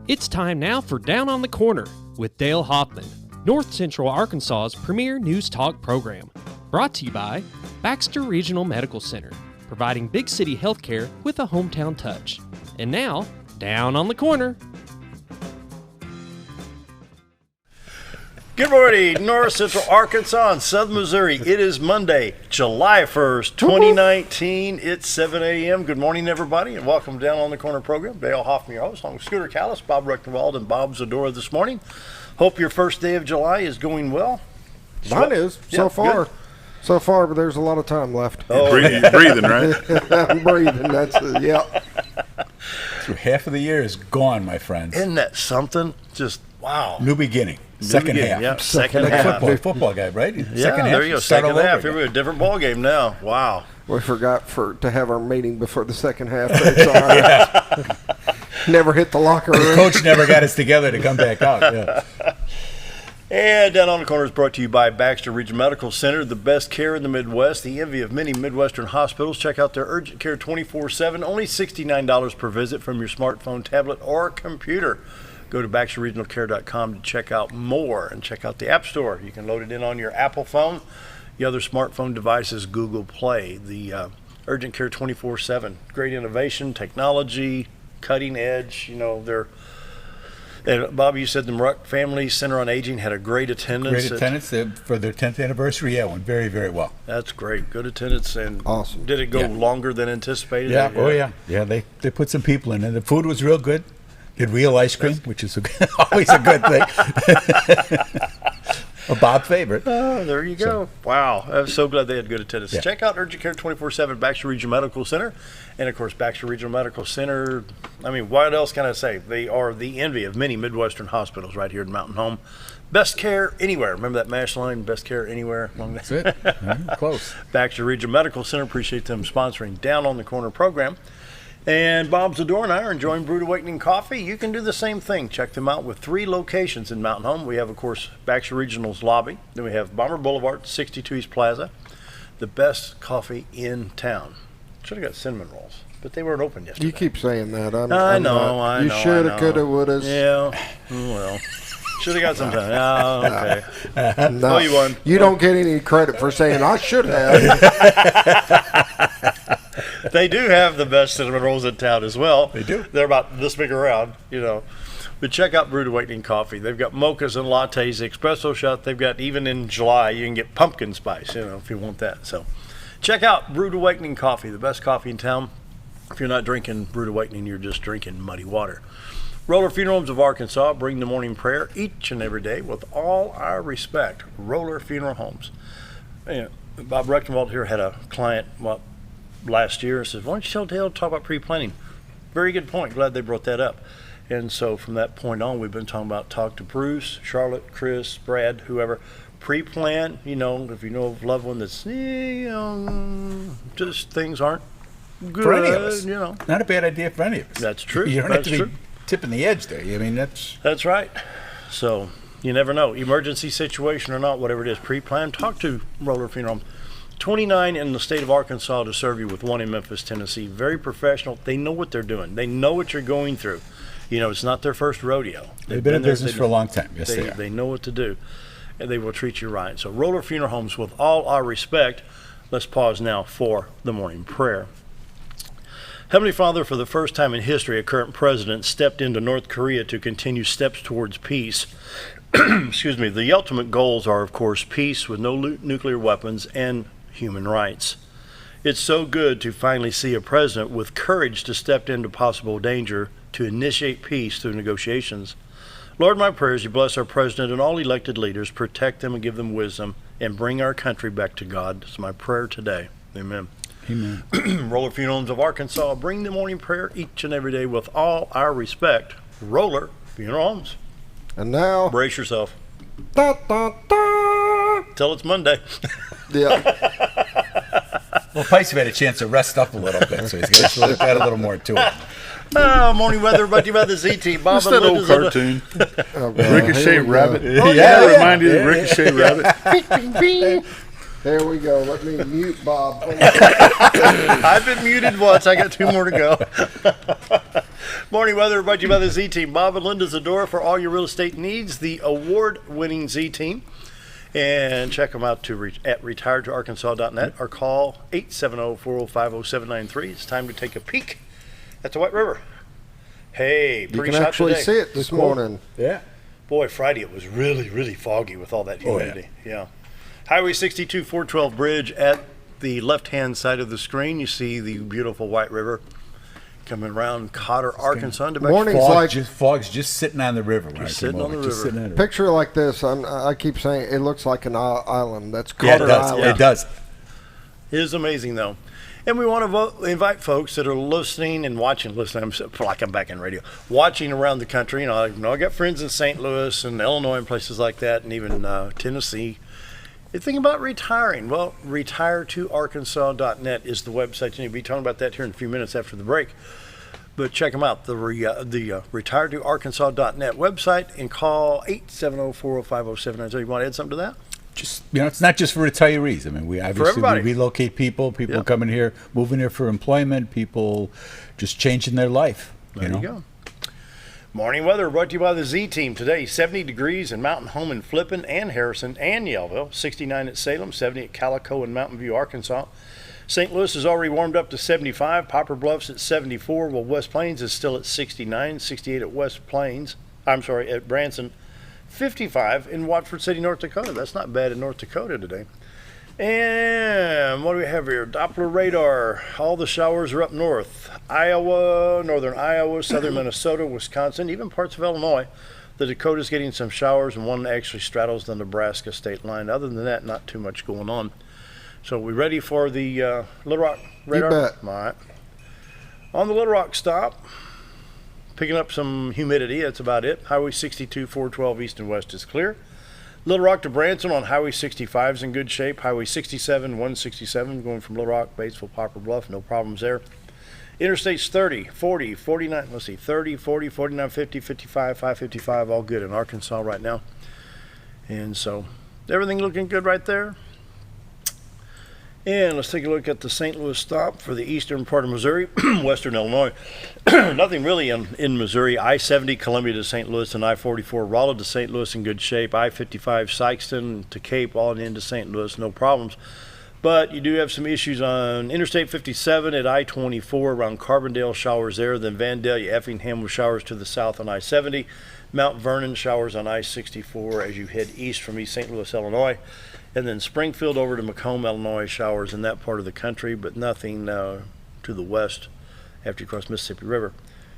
It's time now for Down on the Corner with Dale Hoffman, North Central Arkansas's premier news talk program. Brought to you by Baxter Regional Medical Center, providing big city healthcare with a hometown touch. And now, Down on the Corner. Good morning, North Central Arkansas and Southern Missouri. It is Monday, July 1st, 2019. It's 7 a.m. Good morning, everybody, and welcome Down on the Corner program. Dale Hoffman, your host, along with Scooter Callis, Bob Rechtenwald, and Bob Zdora this morning. Hope your first day of July is going well. Mine is, so far. Good. So far, but there's a lot of time left. Oh, breathing, right? I'm breathing, that's it, yeah. So half of the year is gone, my friends. Isn't that something? Just, wow. New beginning. Second half. Yep, second half. Football guy, right? Yeah, second there you go. Start Second all half. over We're a different ball game now. Wow. We forgot to have our meeting before the second half. But it's all right. Never hit the locker room. The coach never got us together to come back out. Yeah. And Down on the Corner is brought to you by Baxter Regional Medical Center, the best care in the Midwest, the envy of many Midwestern hospitals. Check out their urgent care 24/7, only $69 per visit from your smartphone, tablet, or computer. Go to BaxterRegionalCare.com to check out more and check out the App Store. You can load it in on your Apple phone. The other smartphone devices, Google Play. The Urgent Care 24/7. Great innovation, technology, cutting edge. You know, and Bob, you said the Ruck Family Center on Aging had a great attendance. Great attendance for their 10th anniversary. Yeah, went very, very well. That's great. Good attendance. And awesome. Did it go longer than anticipated? Yeah. Oh, yeah. Yeah, they put some people in, and the food was real good. Did real ice cream, which is always a good thing. A Bob favorite. Oh, there you go. Wow. I'm so glad they had good attendance. Yeah. Check out Urgent Care 24/7, Baxter Regional Medical Center. And, of course, Baxter Regional Medical Center, I mean, what else can I say? They are the envy of many Midwestern hospitals right here in Mountain Home. Best care anywhere. Remember that MASH line, best care anywhere? That's it. Close. Baxter Regional Medical Center. Appreciate them sponsoring Down on the Corner program. And Bob Zdora and I are enjoying Brewed Awakening Coffee. You can do the same thing. Check them out with 3 locations in Mountain Home. We have, of course, Baxter Regional's lobby. Then we have Bomber Boulevard, 62 East Plaza. The best coffee in town. Should have got cinnamon rolls, but they weren't open yesterday. You keep saying that. I know. You should have, could have, would have. Yeah. Well, should have got some time. Oh, okay. No, you won. You don't get any credit for saying I should have. They do have the best cinnamon rolls in town as well. They do. They're about this big around, you know. But check out Brewed Awakening Coffee. They've got mochas and lattes, espresso shot. They've got, even in July, you can get pumpkin spice, you know, if you want that. So check out Brewed Awakening Coffee, the best coffee in town. If you're not drinking Brewed Awakening, you're just drinking muddy water. Roller Funeral Homes of Arkansas bring the morning prayer each and every day with all our respect. Roller Funeral Homes. And Bob Rechtenwald here had a client, last year, says, why don't you tell Dale to talk about pre-planning? Very good point. Glad they brought that up. And so from that point on, we've been talking about talk to Bruce, Charlotte, Chris, Brad, whoever. Pre-plan, you know, if you know of a loved one that's, just things aren't good. For any of us. You know. Not a bad idea for any of us. That's true. You don't have to be tipping the edge there. I mean, That's right. So you never know. Emergency situation or not, whatever it is, pre-plan. Talk to Roller Funeral Homes. 29 in the state of Arkansas to serve you with 1 in Memphis, Tennessee. Very professional. They know what they're doing. They know what you're going through. You know, it's not their first rodeo. They've been in business for a long time. Yes, they are. They know what to do, and they will treat you right. So Roller Funeral Homes, with all our respect. Let's pause now for the morning prayer. Heavenly Father, for the first time in history, a current president stepped into North Korea to continue steps towards peace. Excuse me. The ultimate goals are, of course, peace with no nuclear weapons and human rights. It's so good to finally see a president with courage to step into possible danger to initiate peace through negotiations. Lord, my prayer is you bless our president and all elected leaders, protect them and give them wisdom, and bring our country back to God. It's my prayer today. Amen. Amen. Roller Funeral Homes of Arkansas, bring the morning prayer each and every day with all our respect. Roller Funeral Homes. And now, brace yourself. Da, da, da. Till it's Monday. Yeah. Well, Pice have had a chance to rest up a little bit, so he's got a little more to it. Oh, morning weather brought to you by the Z-Team. Bob What's that old cartoon? Ricochet Rabbit. Yeah, remind you of Ricochet Rabbit. There we go. Let me mute Bob. I've been muted once. I got 2 more to go. Morning weather brought to you by the Z-Team. Bob and Linda Zdora for all your real estate needs. The award-winning Z-Team. And check them out at retiredtoarkansas.net or call 870-405-0793. It's time to take a peek at the White River. Hey, You pretty can shot actually today. see it this morning. Yeah. Boy, Friday it was really, really foggy with all that humidity. Yeah. Highway 62 412 bridge at the left-hand side of the screen. You see the beautiful White River coming around Cotter, Arkansas. Morning's Fog's just sitting on the river. When Just I came sitting on over, the just river. sitting on the river. Picture like this. I keep saying it looks like an island. That's Yeah, it Cotter does. Island. It does. It is amazing, though. And we want to invite folks that are listening and watching. I'm like I'm back in radio. Watching around the country. I got friends in St. Louis and Illinois and places like that, and even Tennessee. You're thinking about retiring. Well, retiredtoarkansas.net is the website. You'll be talking about that here in a few minutes after the break. But check them out, the retiredtoarkansas.net website, and call 870-405-0793. You want to add something to that? Just it's not just for retirees. I mean, we obviously everybody. we relocate people Yeah. coming here, moving here for employment, people just changing their life. There you go. Morning weather brought to you by the Z-Team. Today, 70 degrees in Mountain Home in Flippin and Harrison and Yellville, 69 at Salem, 70 at Calico and Mountain View, Arkansas. St. Louis is already warmed up to 75, Poplar Bluff's at 74, while West Plains is still at 69, 68 at at Branson, 55 in Watford City, North Dakota. That's not bad in North Dakota today. And what do we have here? Doppler radar. All the showers are up north. Iowa, northern Iowa, southern Minnesota, Wisconsin, even parts of Illinois. The Dakota's getting some showers, and one actually straddles the Nebraska state line. Other than that, not too much going on. So we ready for the Little Rock radar? You bet. All right. On the Little Rock stop, picking up some humidity. That's about it. Highway 62, 412 east and west is clear. Little Rock to Branson on Highway 65 is in good shape. Highway 67, 167 going from Little Rock, Batesville, Poplar Bluff, no problems there. Interstates 30, 40, 49, 30, 40, 49, 50, 55, 555, all good in Arkansas right now. And so everything looking good right there. And let's take a look at the St. Louis stop for the eastern part of Missouri, western Illinois. Nothing really in Missouri. I-70 Columbia to St. Louis and I-44 Rolla to St. Louis in good shape. I-55 Sykeston to Cape all into St. Louis, no problems. But you do have some issues on Interstate 57 at I-24 around Carbondale, showers there. Then Vandalia, Effingham with showers to the south on I-70. Mount Vernon showers on I-64 as you head east from East St. Louis, Illinois. And then Springfield over to Macomb, Illinois, showers in that part of the country, but nothing to the west after you cross Mississippi River.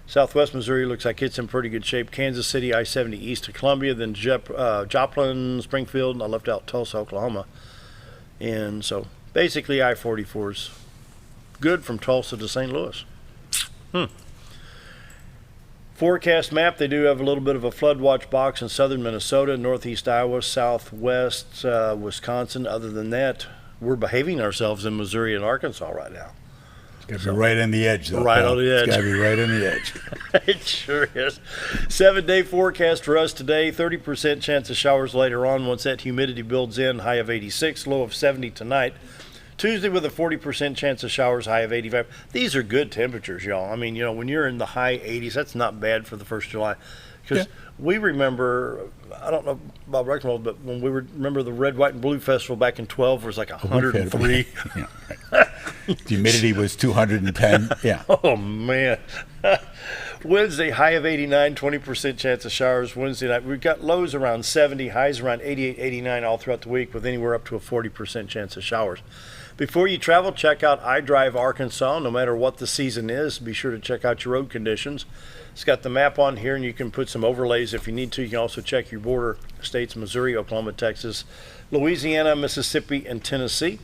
Southwest Missouri looks like it's in pretty good shape. Kansas City, I-70 east to Columbia, then Joplin, Springfield, and I left out Tulsa, Oklahoma. And so basically I-44 is good from Tulsa to St. Louis. Forecast map, they do have a little bit of a flood watch box in southern Minnesota, northeast Iowa, southwest Wisconsin. Other than that, we're behaving ourselves in Missouri and Arkansas right now. It's got to be right on the edge, though. Right Paul. on the edge. It's got to be right on the edge. It sure is. 7-day forecast for us today, 30% chance of showers later on once that humidity builds in, high of 86, low of 70 tonight. Tuesday with a 40% chance of showers, high of 85. These are good temperatures, y'all. I mean, when you're in the high 80s, that's not bad for the 1st of July. Because we remember, I don't know Bob Rexmold, but when we remember the Red, White, and Blue Festival back in 12 was like 103. Yeah, right. The humidity was 210. Yeah. Oh, man. Wednesday, high of 89, 20% chance of showers. Wednesday night, we've got lows around 70, highs around 88, 89 all throughout the week with anywhere up to a 40% chance of showers. Before you travel, check out iDrive Arkansas. No matter what the season is, be sure to check out your road conditions. It's got the map on here, and you can put some overlays if you need to. You can also check your border states, Missouri, Oklahoma, Texas, Louisiana, Mississippi, and Tennessee.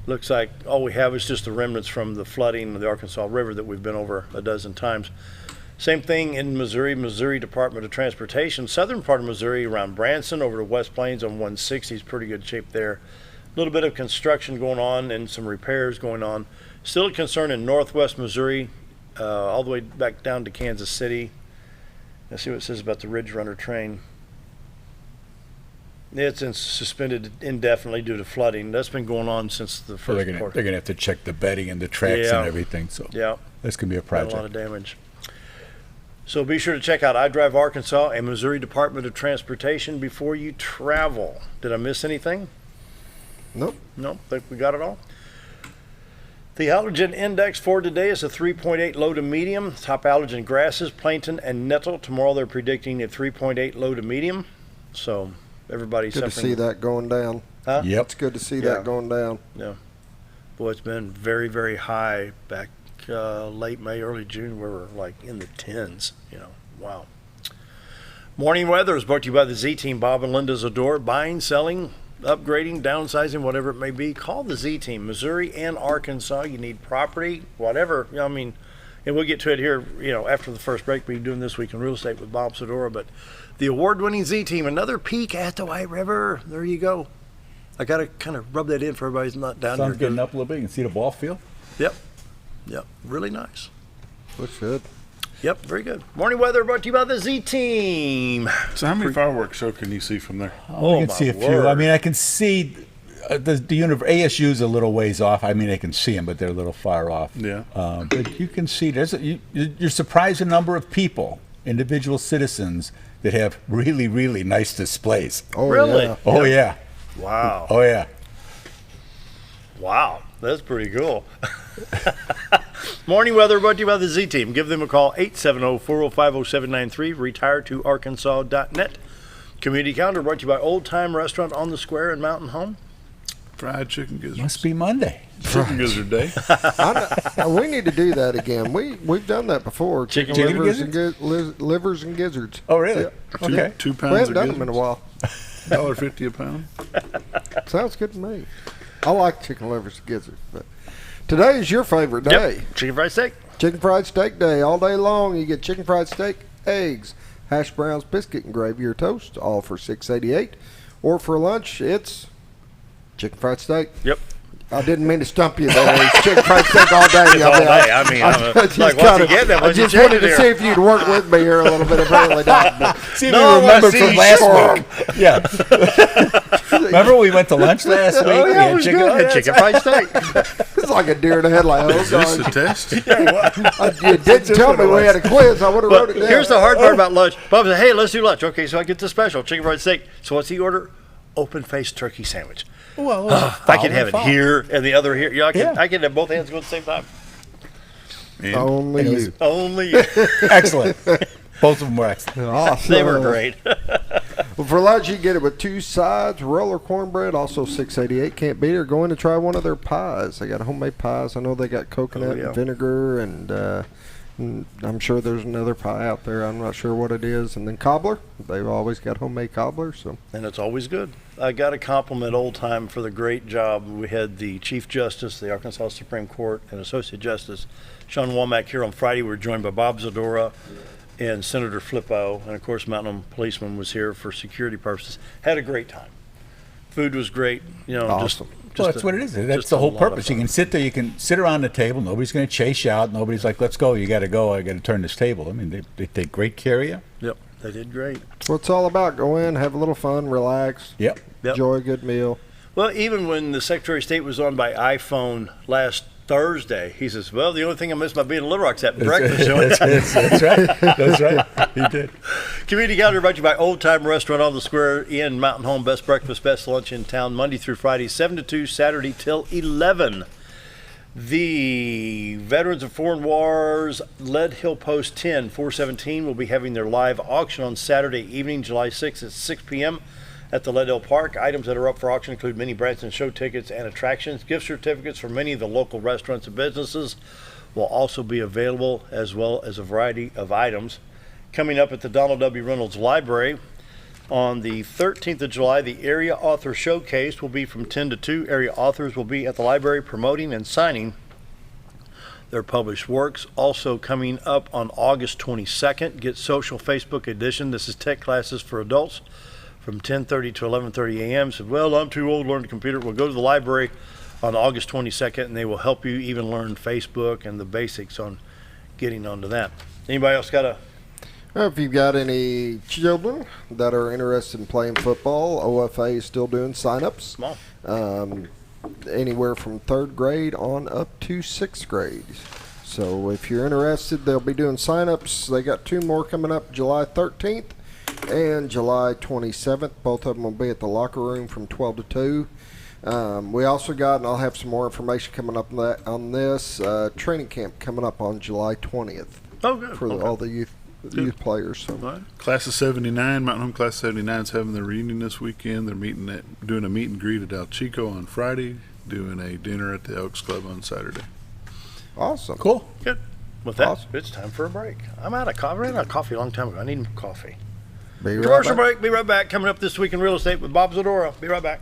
Looks like all we have is just the remnants from the flooding of the Arkansas River that we've been over a dozen times. Same thing in Missouri Department of Transportation. Southern part of Missouri around Branson over to West Plains on 160 is pretty good shape there. A little bit of construction going on and some repairs going on. Still a concern in northwest Missouri, all the way back down to Kansas City. Let's see what it says about the Ridge Runner train. It's suspended indefinitely due to flooding. That's been going on since the So first they're part. going to have to check the bedding and the tracks Yeah. and everything. So Yeah, this can be a got a project. lot of damage. So be sure to check out iDrive Arkansas and Missouri Department of Transportation before you travel. Did I miss anything? Nope. No, think we got it all. The allergen index for today is a 3.8 low to medium. Top allergen grasses, plainton, and nettle. Tomorrow they're predicting a 3.8 low to medium. So everybody's Good to suffering. see that going down. Huh? Yep. It's good to see Yeah. that going down. Yeah. Boy, it's been very, very high back late May, early June. We were like in the tens, Wow. Morning weather is brought to you by the Z-Team, Bob and Linda Zdora. Buying, selling, upgrading, downsizing, whatever it may be. Call the Z-Team, Missouri and Arkansas. You need property, whatever. And we'll get to it here, after the first break. We're doing This Week in Real Estate with Bob Zdora. But the award-winning Z-Team, another peek at the White River. There you go. I got to kind of rub that in for everybody who's not down Sun's here. getting up a little bit. You can see the ball field. Yep. Really nice. Looks good. Yep. Very good. Morning weather brought to you by the Z-Team. So how many fireworks show can you see from there? Oh, I can my see a few. word. I mean, I can see the ASU's a little ways off. I mean, I can see them, but they're a little far off. Yeah. But you can see you're surprised the number of people, individual citizens, that have really, really nice displays. Oh, Really? yeah. Oh yeah. Wow. Oh yeah. Wow. That's pretty cool. Morning weather brought to you by the Z-Team. Give them a call, 870-405-0793, retiretoarkansas.net. Community calendar brought to you by Old Time Restaurant on the Square in Mountain Home. Fried chicken gizzards. Must be Monday. Chicken gizzard day. We need to do that again. We've done that before. Chicken livers and livers and gizzards. Oh really? Yeah. Okay. 2 We pounds haven't of done them in a gizzards. while. $1.50 a pound. Sounds good to me. I like chicken livers and gizzards. But today is your favorite day. Yep. Chicken fried steak. Chicken fried steak day. All day long you get chicken fried steak, eggs, hash browns, biscuit, and gravy or toast, all for $6.88. Or for lunch, it's chicken fried steak. Yep. I didn't mean to stump you there. It's chicken fried steak all day. It's all day. I mean, I'm just like, what's kinda- he getting at? I What's he just wanted changing to see here? if you'd work with me here a little bit. Apparently not. But See if No, you remember I see from you last week. Yeah. Remember we went to lunch last week? Oh, yeah, We it had was chicken. good. Oh, yeah, Chicken fried steak. it's like a deer in the headlight. Oh, Is this a God. test? You didn't tell me we had a quiz. I would have wrote But it down. here's the hard part about lunch. Bob said, hey, let's do lunch. Okay, so I get the special chicken fried steak. So what's he order? Open-faced turkey sandwich. Well, I can have it here and the other here. Yeah. I can have both hands go at the same time. And Only It was- you. Only Excellent. Both of them were excellent. Awesome. they were great. Well, for lunch, you get it with 2 sides, roller cornbread, also $6.88. Can't beat it. Or go in to try one of their pies. They got homemade pies. I know they got coconut yeah. and vinegar, and I'm sure there's another pie out there. I'm not sure what it is. And then cobbler. They've always got homemade cobbler. So And it's always good. I got to compliment Old Time for the great job. We had the Chief Justice, the Arkansas Supreme Court, and Associate Justice Sean Womack here on Friday. We were joined by Bob Zdora and Senator Flippo, and of course Mountain Home Policeman was here for security purposes. Had a great time. Food was great. Awesome. Well, that's what it is. That's just the a whole lot of purpose. You fun. can sit there. You can sit around the table. Nobody's going to chase you out. Nobody's like, let's go. You got to go. I got to turn this table. I mean, they take great care of you. Yep, they did great. that's what it's all about. Go in, have a little fun, relax, Yep. Yep. enjoy a good meal. Well, even when the Secretary of State was on by iPhone last Thursday, he says, well, the only thing I missed by being in Little Rock is that breakfast joint. That's right. That's right. He did. Community calendar brought to you by Old Time Restaurant on the Square in Mountain Home. Best breakfast, best lunch in town, Monday through Friday, 7 to 2, Saturday till 11. The Veterans of Foreign Wars Lead Hill Post 10, 417 will be having their live auction on Saturday evening, July 6th at 6 p.m. at the Lead Hill Park. Items that are up for auction include mini Branson show tickets and attractions. Gift certificates for many of the local restaurants and businesses will also be available, as well as a variety of items. Coming up at the Donald W. Reynolds Library on the 13th of July, the Area Author Showcase will be from 10 to 2. Area authors will be at the library promoting and signing their published works. Also coming up on August 22nd, Get Social Facebook Edition. This is tech classes for adults from 10:30 to 11:30 a.m. Said, well, I'm too old to learn the computer. Well, go to the library on August 22nd, and they will help you even learn Facebook and the basics on getting onto that. Anybody else got a... If you've got any children that are interested in playing football, OFA is still doing sign-ups. Small. Anywhere from 3rd grade on up to 6th grade. So if you're interested, they'll be doing sign-ups. They got 2 more coming up July 13th and July 27th. Both of them will be at the locker room from 12 to 2. We also got, and I'll have some more information coming up on this, training camp coming up on July 20th. Oh, good. For all the youth players. So. Right. Class of 79, Mountain Home Class of 79 is having their reunion this weekend. They're doing a meet and greet at El Chico on Friday, doing a dinner at the Elks Club on Saturday. Awesome. Cool. Good. With that, Awesome. it's time for a break. I'm out of coffee. I ran out of coffee a long time ago. I need more coffee. Be right Commercial back. break. Be right back. Coming up this week in real estate with Bob Zdora. Be right back.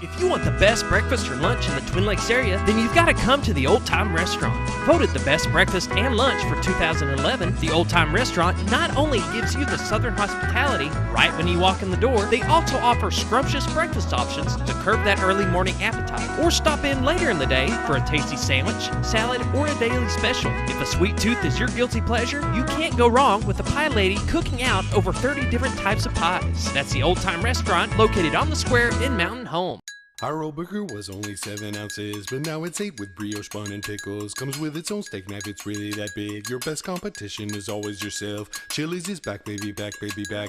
If you want the best breakfast or lunch in the Twin Lakes area, then you've got to come to the Old Time Restaurant. Voted the best breakfast and lunch for 2011, the Old Time Restaurant not only gives you the Southern hospitality right when you walk in the door, they also offer scrumptious breakfast options to curb that early morning appetite. Or stop in later in the day for a tasty sandwich, salad, or a daily special. If a sweet tooth is your guilty pleasure, you can't go wrong with the pie lady cooking out over 30 different types of pies. That's the Old Time Restaurant located on the square in Mountain Home. Our old burger was only 7 ounces, but now it's 8 with brioche bun and pickles. Comes with its own steak knife, it's really that big. Your best competition is always yourself. Chili's is back, baby, back, baby, back.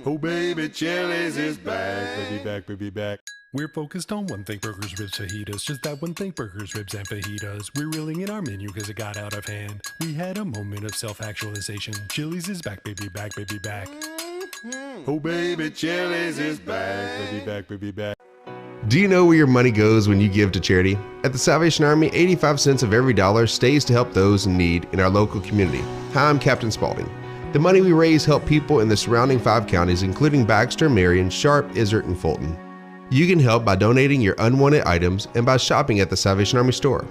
Oh, baby, Chili's is back, baby, back, baby, back. We're focused on one thing, burgers, ribs, fajitas. Just that one thing, burgers, ribs, and fajitas. We're reeling in our menu because it got out of hand. We had a moment of self-actualization. Chili's is back, baby, back, baby, back. Oh, baby, Chili's is back, baby, back, baby, back. Do you know where your money goes when you give to charity? At the Salvation Army, 85 cents of every dollar stays to help those in need in our local community. Hi, I'm Captain Spaulding. The money we raise help people in the surrounding 5 counties, including Baxter, Marion, Sharp, Izzard, and Fulton. You can help by donating your unwanted items and by shopping at the Salvation Army store.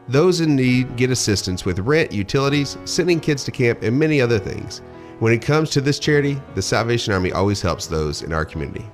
Those in need get assistance with rent, utilities, sending kids to camp, and many other things. When it comes to this charity, the Salvation Army always helps those in our community.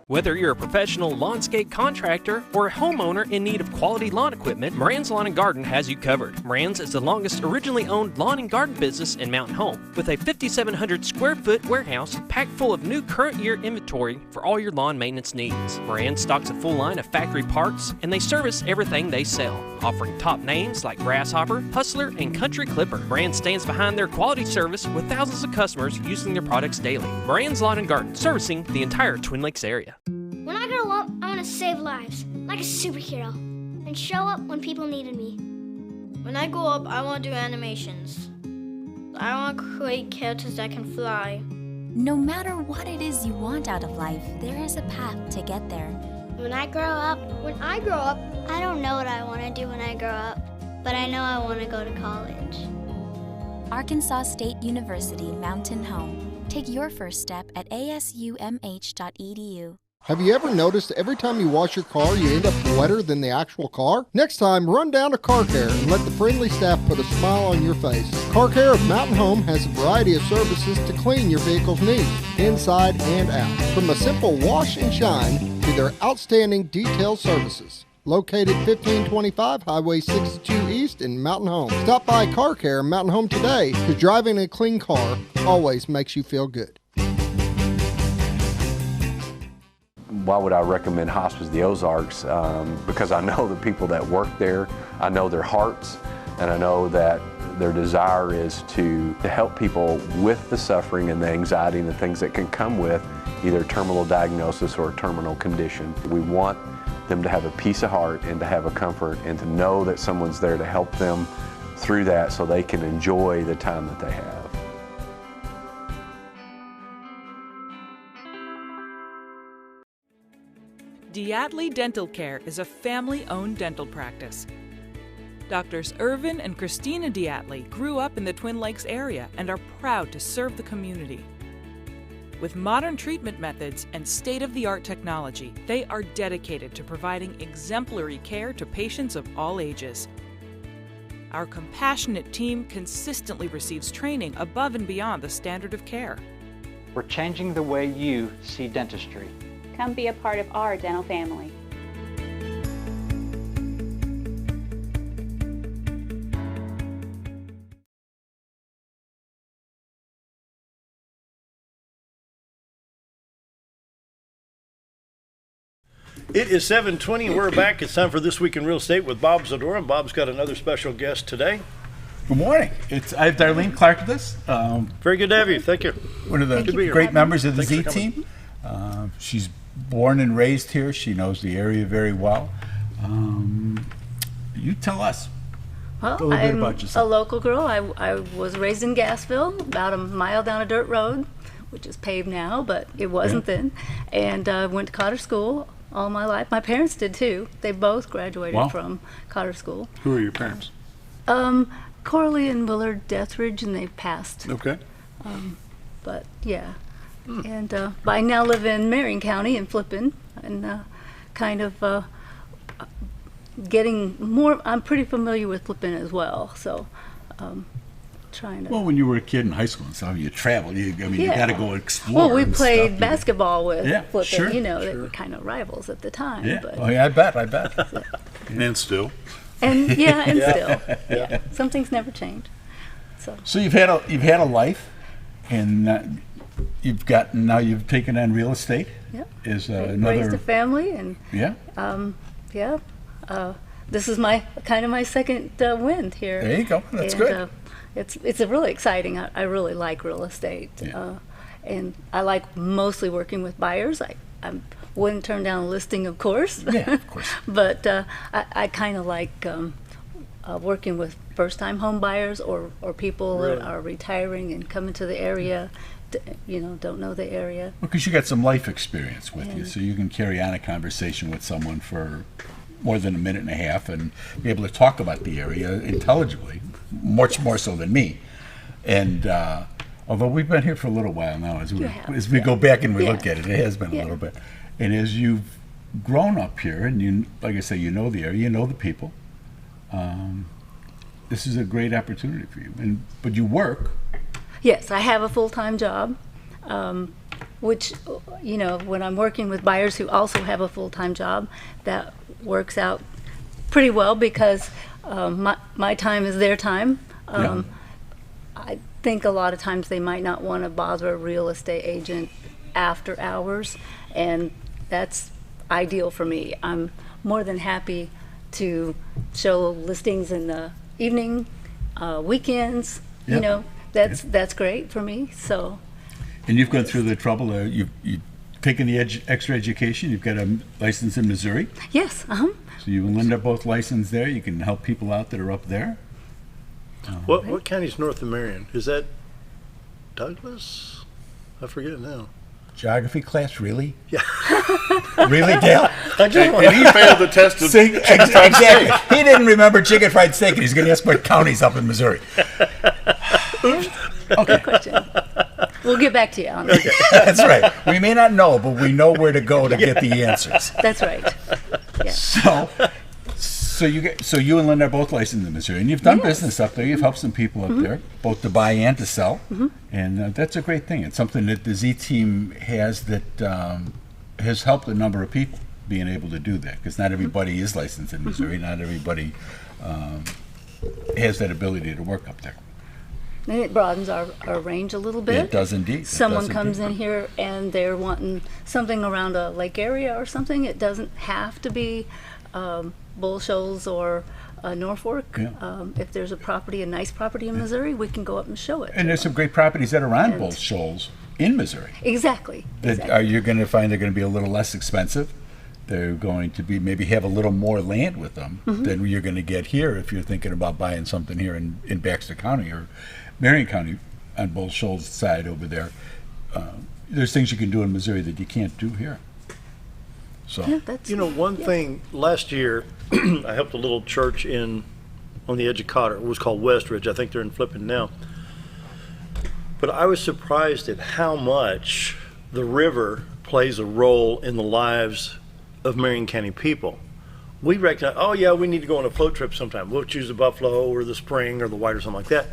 Whether you're a professional lawnscape contractor or a homeowner in need of quality lawn equipment, Moran's Lawn and Garden has you covered. Moran's is the longest originally owned lawn and garden business in Mountain Home, with a 5,700 square foot warehouse packed full of new current year inventory for all your lawn maintenance needs. Moran stocks a full line of factory parts, and they service everything they sell, offering top names like Grasshopper, Hustler, and Country Clipper. Moran stands behind their quality service with thousands of customers using their products daily. Moran's Lawn and Garden, servicing the entire Twin Lakes area. When I grow up, I want to save lives, like a superhero, and show up when people needed me. When I grow up, I want to do animations. I want to create characters that can fly. No matter what it is you want out of life, there is a path to get there. When I grow up, I don't know what I want to do when I grow up, but I know I want to go to college. Arkansas State University Mountain Home. Take your first step at asumh.edu. Have you ever noticed every time you wash your car, you end up wetter than the actual car? Next time, run down to Car Care and let the friendly staff put a smile on your face. Car Care of Mountain Home has a variety of services to clean your vehicle's needs, inside and out. From a simple wash and shine to their outstanding detail services. Located 1525 Highway 62 East in Mountain Home. Stop by Car Care Mountain Home today, because driving a clean car always makes you feel good. Why would I recommend Hospice the Ozarks? Because I know the people that work there, I know their hearts, and I know that their desire is to help people with the suffering and the anxiety and the things that can come with either terminal diagnosis or a terminal condition. We want them to have a peace of heart and to have a comfort and to know that someone's there to help them through that so they can enjoy the time that they have. Diatley Dental Care is a family-owned dental practice. Doctors Irvin and Christina Diatley grew up in the Twin Lakes area and are proud to serve the community. With modern treatment methods and state-of-the-art technology, they are dedicated to providing exemplary care to patients of all ages. Our compassionate team consistently receives training above and beyond the standard of care. We're changing the way you see dentistry. Come be a part of our dental family. It is 7:20 and we're back. It's time for This Week in Real Estate with Bob Zdora. And Bob's got another special guest today. Good morning. I have Darlene Clark with us. Very good to have you. Thank you. One of the great members of the Z team. She's born and raised here. She knows the area very well. You tell us a little bit about yourself. A local girl. I was raised in Gassville, about a mile down a dirt road, which is paved now, but it wasn't then. And went to Cotter School all my life. My parents did too. They both graduated from Cotter School. Who are your parents? Corley and Willard Deathridge, and they've passed. Okay. But yeah. And but I now live in Marion County in Flippin, and kind of getting more. I'm pretty familiar with Flippin as well, so trying to. Well, when you were a kid in high school and stuff, you traveled. You got to go explore. Well, we played basketball with Flippin. Sure, you know, they were kind of rivals at the time. Yeah. But, I bet. And still. And still, some things never change. So you've had a life, and you've taken on real estate. Yeah. Is raised a family, and this is my second wind here. There you go. That's good. It's really exciting. I really like real estate, and I like mostly working with buyers. I wouldn't turn down a listing, of course. Yeah, of course. But I kind of like working with first-time home buyers or people that are retiring and coming to the area, don't know the area. Because you got some life experience with you, so you can carry on a conversation with someone for more than a minute and a half and be able to talk about the area intelligibly, much more so than me. And although we've been here for a little while now, as we go back and we look at it, it has been a little bit. And as you've grown up here, and you, like I say, you know the area, you know the people, this is a great opportunity for you. But you work. Yes, I have a full-time job, which, when I'm working with buyers who also have a full-time job, that works out pretty well because my time is their time. I think a lot of times they might not want to bother a real estate agent after hours, and that's ideal for me. I'm more than happy to show listings in the evening, weekends. That's great for me. So. And you've gone through the trouble. You've taken the extra education. You've got a license in Missouri. Yes. So you and Linda are both licensed there. You can help people out that are up there. What county's north of Marion? Is that Douglas? I forget now. Geography class, really? Yeah. Really, Dale? And he failed the test of chicken fried steak. He didn't remember chicken fried steak, and he's going to ask what county's up in Missouri. Oops. Good question. We'll get back to you on that. That's right. We may not know, but we know where to go to get the answers. That's right. Yeah. So you and Linda are both licensed in Missouri, and you've done business up there. You've helped some people up there, both to buy and to sell, and that's a great thing. It's something that the Z team has that has helped a number of people being able to do that, because not everybody is licensed in Missouri. Not everybody has that ability to work up there. And it broadens our range a little bit. It does indeed. Someone comes in here and they're wanting something around a lake area or something. It doesn't have to be Bull Shoals or Norfolk. If there's a nice property in Missouri, we can go up and show it. And there's some great properties that are on Bull Shoals in Missouri. Exactly. You're going to find they're going to be a little less expensive. They're going to be maybe have a little more land with them than you're going to get here if you're thinking about buying something here in Baxter County or Marion County on Bull Shoals side over there. There's things you can do in Missouri that you can't do here. So one thing last year, I helped a little church on the edge of Cotter. It was called Westridge. I think they're in Flippin now. But I was surprised at how much the river plays a role in the lives of Marion County people. We recognize, we need to go on a float trip sometime. We'll choose the Buffalo or the Spring or the White or something like that.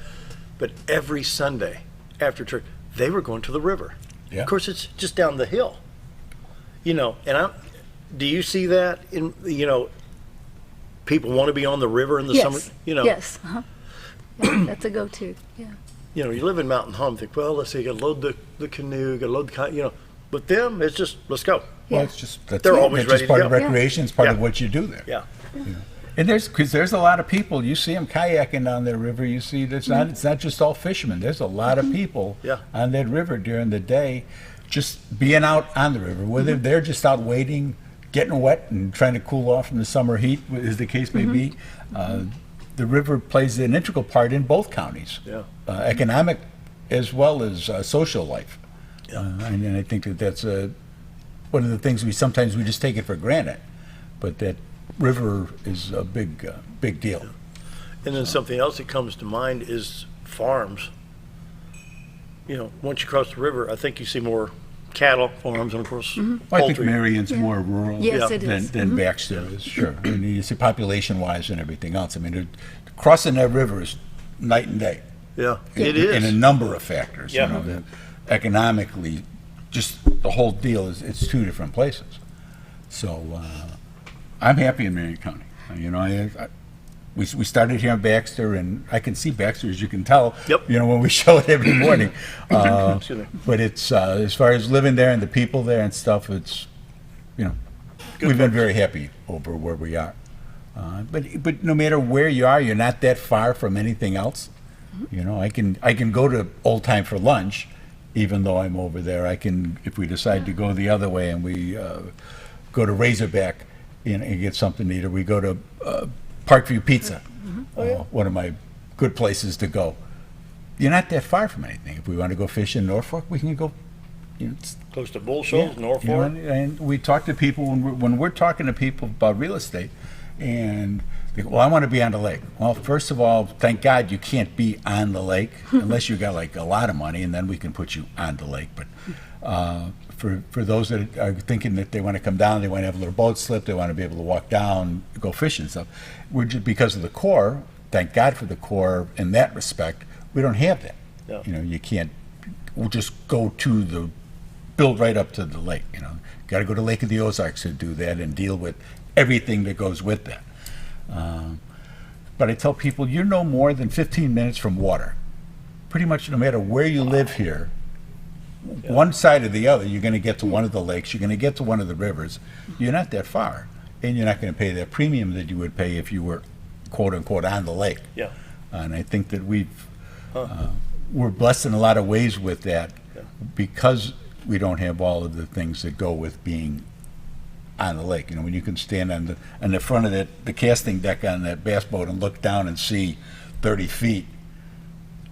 But every Sunday after church, they were going to the river. Yeah. Of course, it's just down the hill. Do you see that in, people want to be on the river in the summer? Yes. Yeah, that's a go-to. Yeah. You live in Mountain Home, think, well, let's see, you got to load the canoe, got to load the, But them, it's just, let's go. Well, it's just They're always that's ready just part to of go. recreation. It's part of Yeah. what you do there. Yeah. And there's a lot of people. You see them kayaking down the river. You see it's not just all fishermen. There's a lot of people on that river during the day, just being out on the river. Whether they're just out waiting, getting wet, and trying to cool off from the summer heat, as the case may be. The river plays an integral part in both counties, economic as well as social life. And I think that's one of the things we just take it for granted, but that river is a big deal. And then something else that comes to mind is farms. Once you cross the river, I think you see more cattle farms and, of course, Well, I think poultry. Marion's more rural Yes, it is. than Baxter is, sure. I mean, you see population-wise and everything else. I mean, crossing that river is night and day. Yeah, it is. In a number of factors. Yeah. That economically, just the whole deal it's two different places. So I'm happy in Marion County. We started here in Baxter, and I can see Baxter, as you can tell, when we show it every morning. But it's, as far as living there and the people there and stuff, it's, we've been very happy over where we are. But no matter where you are, you're not that far from anything else. I can go to Old Time for lunch, even though I'm over there. I can, if we decide to go the other way and we go to Razorback and get something to eat, or we go to Parkview Pizza, one of my good places to go. You're not that far from anything. If we want to go fish in Norfolk, we can go. Close to Bull Shoals, Norfolk. And we talk to people when we're talking to people about real estate, and they go, well, I want to be on the lake. Well, first of all, thank God you can't be on the lake unless you got like a lot of money, and then we can put you on the lake. But for those that are thinking that they want to come down, they want to have a little boat slip, they want to be able to walk down, go fishing and stuff. We're just, because of the Corps, thank God for the Corps in that respect, we don't have that. Yeah. You can't just go to build right up to the lake. Got to go to Lake of the Ozarks to do that and deal with everything that goes with that. But I tell people, you're no more than 15 minutes from water. Pretty much no matter where you live here, one side or the other, you're going to get to one of the lakes, you're going to get to one of the rivers. You're not that far, and you're not going to pay that premium that you would pay if you were, quote unquote, on the lake. Yeah. And I think that we're blessed in a lot of ways with that, because we don't have all of the things that go with being on the lake. When you can stand on the front of the casting deck on that bass boat and look down and see 30 feet,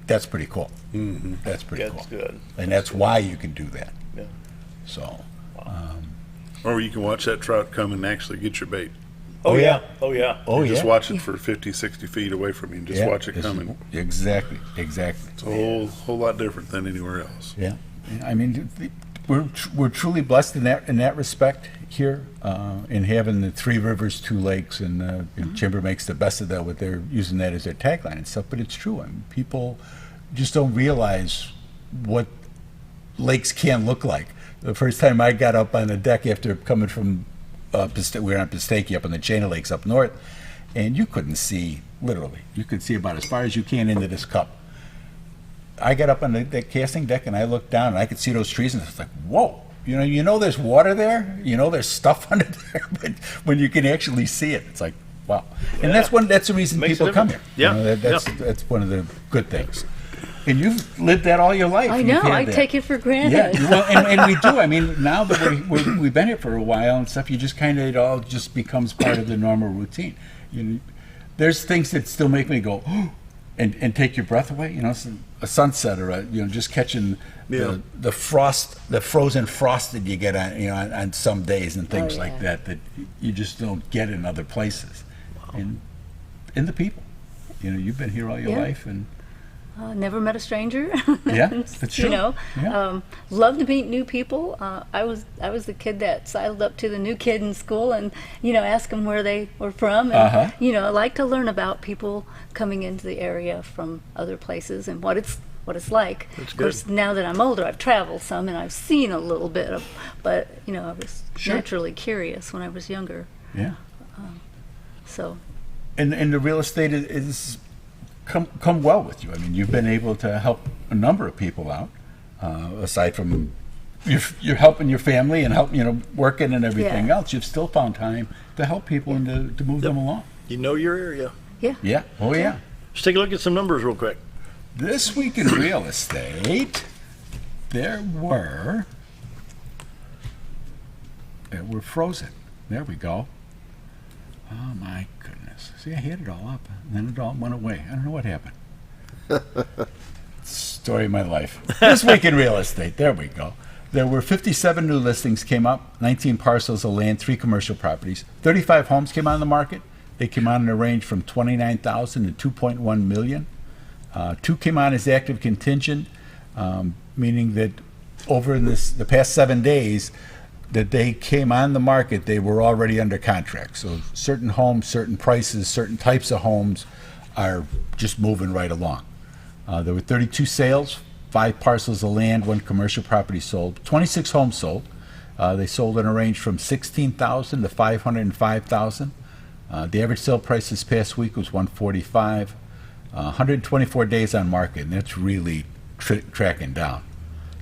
that's pretty cool. Mm-hmm. That's pretty cool. That's good. And that's why you can do that. Yeah. So. Or you can watch that trout come and actually get your bait. Oh, yeah. Oh, yeah. Just watch it for 50, 60 feet away from you and just watch it coming. Exactly. It's a whole lot different than anywhere else. Yeah. I mean, we're truly blessed in that respect here, in having the 3 rivers, 2 lakes, and Chamber makes the best of that with their using that as their tagline and stuff. But it's true. I mean, people just don't realize what lakes can look like. The first time I got up on the deck after coming from, we were on Pistachio up on the chain of lakes up north, and you couldn't see, literally, you could see about as far as you can into this cup. I got up on the casting deck and I looked down and I could see those trees, and it's like, whoa, you know there's water there, there's stuff under there, but when you can actually see it, it's like, wow. And that's the reason people come here. Yeah. That's one of the good things. And you've lived that all your life. I know. I take it for granted. Yeah, well, and we do. I mean, now that we've been here for a while and stuff, you just kind of, it all just becomes part of the normal routine. There's things that still make me go, oh, and take your breath away. A sunset or just catching the frost, the frozen frost that you get on some days and things like that you just don't get in other places. Wow. And the people, you've been here all your life and. Never met a stranger. Yeah, that's true. Love to meet new people. I was the kid that sidled up to the new kid in school and ask them where they were from. And I like to learn about people coming into the area from other places and what it's like. That's of course, now that I'm older, I've traveled some and I've seen a little bit of, but I was naturally curious when I was younger. Yeah. So. And the real estate is. Come well with you. I mean, you've been able to help a number of people out, aside from you're helping your family and working and everything Yeah. else, you've still found time to help people and to move them along. You know your area. Yeah. Yeah. Oh yeah. Let's take a look at some numbers real quick. This week in real estate, we're frozen. There we go. Oh my goodness. See, I had it all up, and then it all went away. I don't know what happened. Story of my life. This week in real estate, there we go. There were 57 new listings came up, 19 parcels of land, 3 commercial properties. 35 homes came on the market. They came on in a range from $29,000 to $2.1 million. 2 came on as active contingent, meaning that over the past 7 days that they came on the market, they were already under contract. So certain homes, certain prices, certain types of homes are just moving right along. There were 32 sales, 5 parcels of land, 1 commercial property sold, 26 homes sold. They sold in a range from $16,000 to $505,000. The average sale price this past week was $145,000. 124 days on market, and that's really tracking down.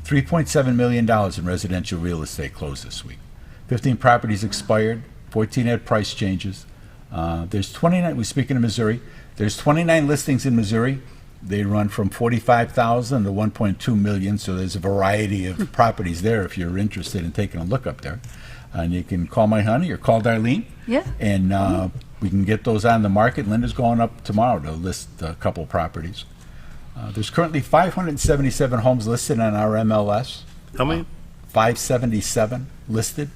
$3.7 million in residential real estate closed this week. 15 properties expired, 14 had price changes. There's 29, we're speaking of Missouri, there's 29 listings in Missouri. They run from $45,000 to $1.2 million, so there's a variety of properties there if you're interested in taking a look up there. And you can call my honey or call Darlene. Yeah. And we can get those on the market. Linda's going up tomorrow to list a couple properties. There's currently 577 homes listed on our MLS. How many? 577 listed.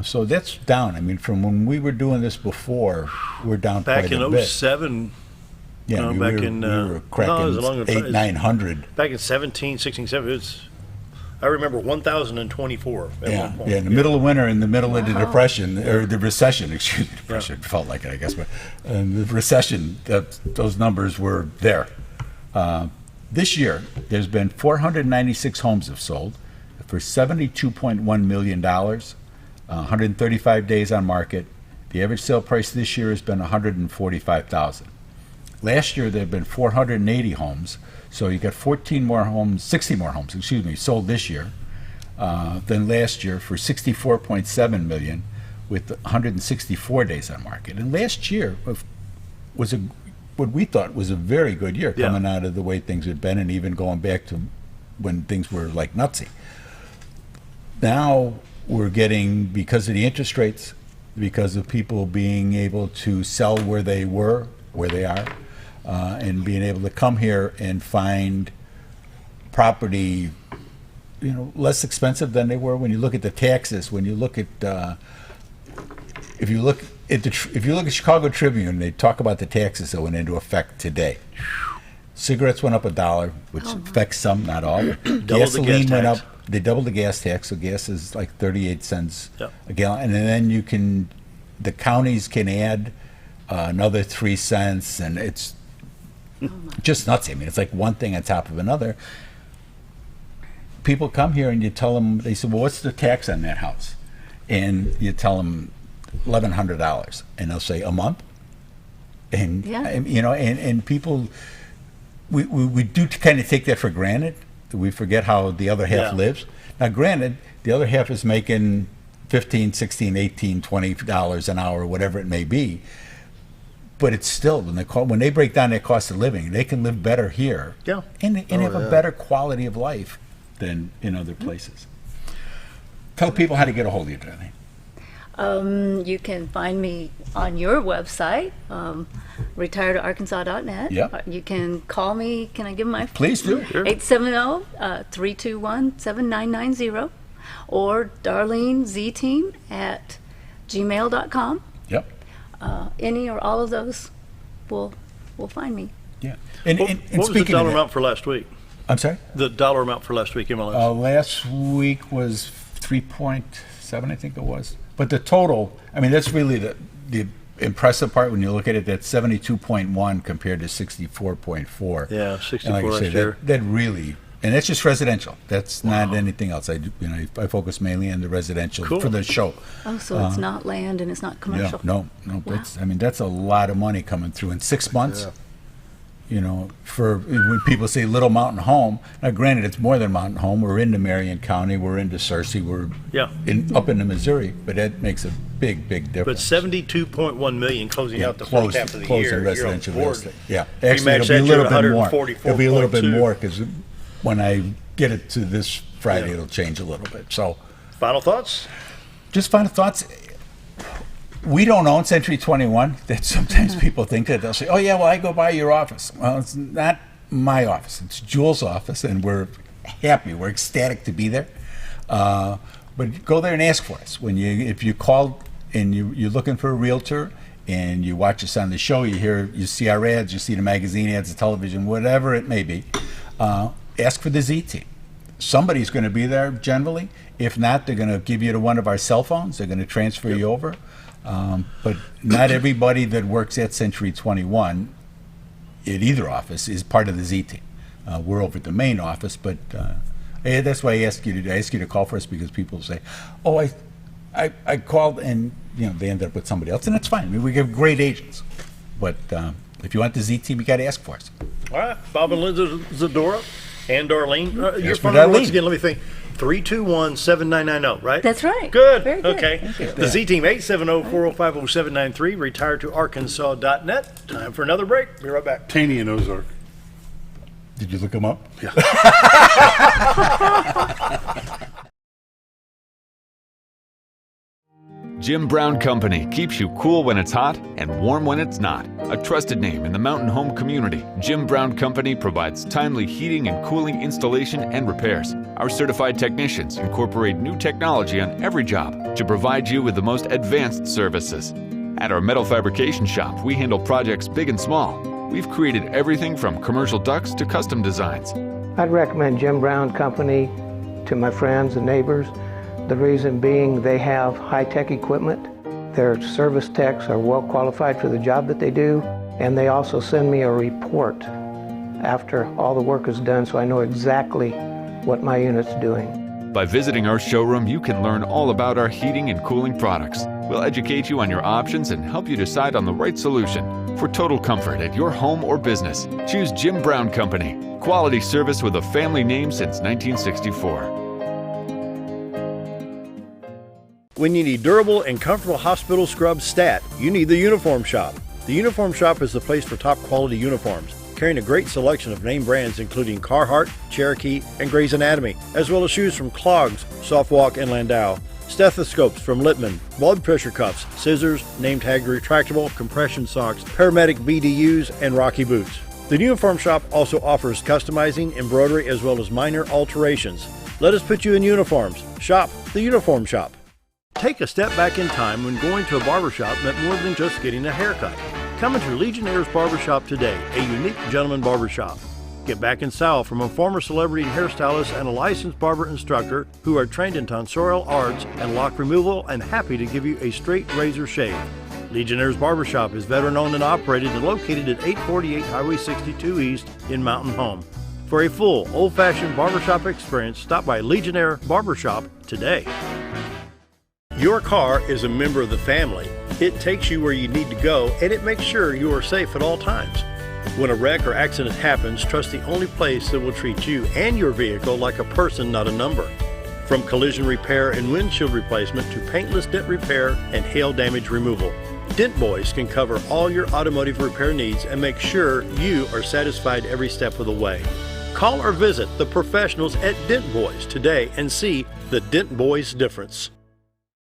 So that's down. I mean, from when we were doing this before, we're down Back quite a in bit. 07. Yeah, No, we back were, in, we were no, cracking it was a longer time. 800-900. Back in 17, 16, 17, it was, I remember 1,024 at one point. Yeah, in the middle of winter, in the middle of the depression, or the recession, excuse me, depression, felt like it, I guess, but the recession, those numbers were there. This year, there's been 496 homes have sold for $72.1 million, 135 days on market. The average sale price this year has been $145,000. Last year, there have been 480 homes, so you got 60 more homes, sold this year than last year for $64.7 million with 164 days on market. And last year was what we thought was a very good year coming out of the way things had been and even going back to when things were like nutsy. Now we're getting, because of the interest rates, because of people being able to sell where they are, and being able to come here and find property, less expensive than they were. When you look at the taxes, when you look at if you look at Chicago Tribune, they talk about the taxes that went into effect today. Cigarettes went up $1, which affects some, not all. Gasoline went up. They doubled the gas tax, so gas is like 38 cents a gallon, and then the counties can add another 3 cents, and it's just nuts. I mean, it's like one thing on top of another. People come here and you tell them, they say, well, what's the tax on that house? And you tell them $1,100, and they'll say, a month? And, and people, we do kind of take that for granted. We forget how the other half lives. Now, granted, the other half is making $15, $16, $18, $20 an hour, whatever it may be. But it's still, when they break down their cost of living, they can live better here and have a better quality of life than in other places. Tell people how to get a hold of you, Darlene. You can find me on your website, retiredarkansas.net. Yep. You can call me. Can I give my? Please do. 870-321-7990 or darlenezteam@gmail.com. Yep. Any or all of those will find me. Yeah. And what was the dollar amount for last week? I'm sorry? The dollar amount for last week, MLS. Last week was 3.7, I think it was. But the total, I mean, that's really the impressive part when you look at it. That's 72.1 compared to 64.4. Yeah, 64 like last year. That really, and that's just residential. That's not anything else. I focus mainly on the residential for the show. Oh, so it's not land and it's not commercial. No. Wow. That's a lot of money coming through in 6 months. for when people say Little Mountain Home, now granted it's more than Mountain Home. We're into Marion County, we're into Searcy, we're up into Missouri, but that makes a big difference. But 72.1 million closing out the first half of the year. Residential real estate. Yeah, actually it'll be a little bit more. It'll be a little bit more because when I get it to this Friday, it'll change a little bit. So, final thoughts? Just final thoughts. We don't own Century 21. That sometimes people think that they'll say, "Oh yeah, well I go by your office." Well, it's not my office. It's Jules' office, and we're happy. We're ecstatic to be there. But go there and ask for us. If you call and you're looking for a realtor and you watch us on the show, you see our ads, you see the magazine ads, the television, whatever it may be. Ask for the Z team. Somebody's going to be there generally. If not, they're going to give you to one of our cell phones. They're going to transfer you over. But not everybody that works at Century 21 at either office is part of the Z team. We're over at the main office, but that's why I ask you to call for us, because people say, "Oh, I called," and they end up with somebody else, and that's fine. I mean, we have great agents, but if you want the Z team, you got to ask for us. All right, Bob and Linda Zdora and Darlene. Your Yes, phone Darlene. number once again. Let me think. 321-7990, right? That's right. Good. Very good. Okay. Thank you. The Z Team, 870-405-0793, retiredtoarkansas.net. Time for another break. Be right back. Taney and Ozark. Did you look them up? Yeah. Jim Brown Company keeps you cool when it's hot and warm when it's not. A trusted name in the mountain home community, Jim Brown Company provides timely heating and cooling installation and repairs. Our certified technicians incorporate new technology on every job to provide you with the most advanced services. At our metal fabrication shop, we handle projects big and small. We've created everything from commercial ducts to custom designs. I'd recommend Jim Brown Company to my friends and neighbors. The reason being they have high-tech equipment. Their service techs are well qualified for the job that they do, and they also send me a report after all the work is done, so I know exactly what my unit's doing. By visiting our showroom, you can learn all about our heating and cooling products. We'll educate you on your options and help you decide on the right solution. For total comfort at your home or business, choose Jim Brown Company. Quality service with a family name since 1964. When you need durable and comfortable hospital scrub stat, you need the Uniform Shop. The Uniform Shop is the place for top quality uniforms, carrying a great selection of name brands including Carhartt, Cherokee, and Grey's Anatomy, as well as shoes from Clogs, Softwalk, and Landau, stethoscopes from Littman, blood pressure cuffs, scissors, name tag retractable, compression socks, paramedic BDUs, and Rocky boots. The Uniform Shop also offers customizing, embroidery, as well as minor alterations. Let us put you in uniforms. Shop the Uniform Shop. Take a step back in time when going to a barbershop meant more than just getting a haircut. Come into Legionnaire's Barbershop today, a unique gentleman barbershop. Get back in style from a former celebrity hairstylist and a licensed barber instructor who are trained in tonsorial arts and lock removal and happy to give you a straight razor shave. Legionnaire's Barbershop is veteran-owned and operated and located at 848 Highway 62 East in Mountain Home. For a full, old-fashioned barbershop experience, stop by Legionnaire Barbershop today. Your car is a member of the family. It takes you where you need to go, and it makes sure you are safe at all times. When a wreck or accident happens, trust the only place that will treat you and your vehicle like a person, not a number. From collision repair and windshield replacement to paintless dent repair and hail damage removal, Dent Boys can cover all your automotive repair needs and make sure you are satisfied every step of the way. Call or visit the professionals at Dent Boys today and see the Dent Boys difference.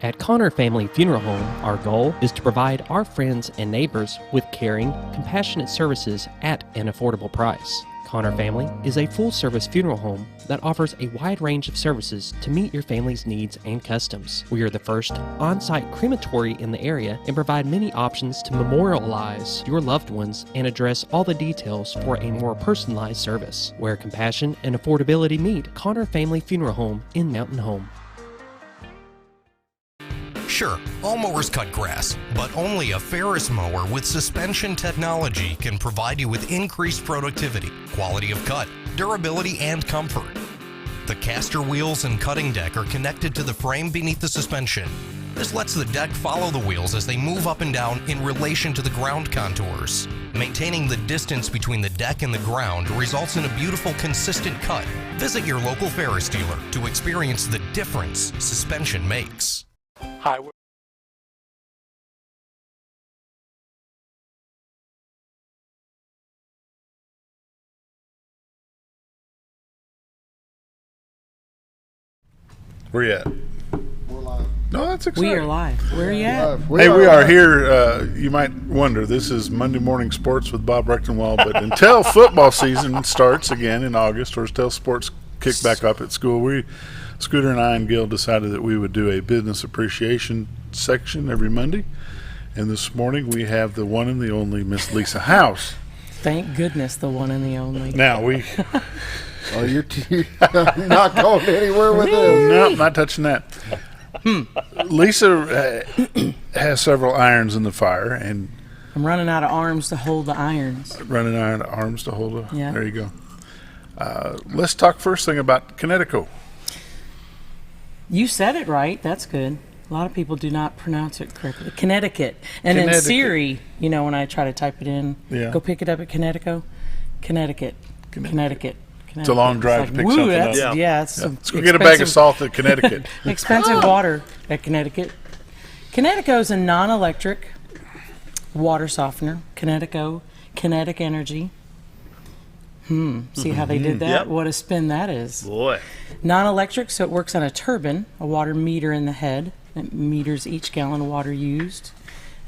At Connor Family Funeral Home, our goal is to provide our friends and neighbors with caring, compassionate services at an affordable price. Connor Family is a full-service funeral home that offers a wide range of services to meet your family's needs and customs. We are the first on-site crematory in the area and provide many options to memorialize your loved ones and address all the details for a more personalized service. Where compassion and affordability meet, Connor Family Funeral Home in Mountain Home. Sure, all mowers cut grass, but only a Ferris mower with suspension technology can provide you with increased productivity, quality of cut, durability, and comfort. The caster wheels and cutting deck are connected to the frame beneath the suspension. This lets the deck follow the wheels as they move up and down in relation to the ground contours. Maintaining the distance between the deck and the ground results in a beautiful, consistent cut. Visit your local Ferris dealer to experience the difference suspension makes. Hi. Where you at? We're live. No, that's exciting. We are live. Where are you at? We are here. You might wonder, this is Monday Morning Sports with Bob Rechtenwald, but until football season starts again in August, or until sports kick back up at school, Scooter and I and Gil decided that we would do a business appreciation section every Monday. And this morning we have the one and the only Miss Lisa House. Thank goodness, the one and the only. Now we... Oh, you're not going anywhere with this. No, not touching that. Lisa has several irons in the fire, and I'm running out of arms to hold the irons. Running out of arms to hold it. Yeah. There you go. Let's talk first thing about Kinetico. You said it right. That's good. A lot of people do not pronounce it correctly. Connecticut. And in Siri, when I try to type it in, go pick it up at Kinetico. Connecticut. It's a long drive to pick something up. Let's go get a bag of salt at Connecticut. Expensive water at Connecticut. Kinetico is a non-electric water softener. Kinetico, kinetic energy. See how they did that? Yep. What a spin that is. Boy. Non-electric, so it works on a turbine, a water meter in the head. It meters each gallon of water used,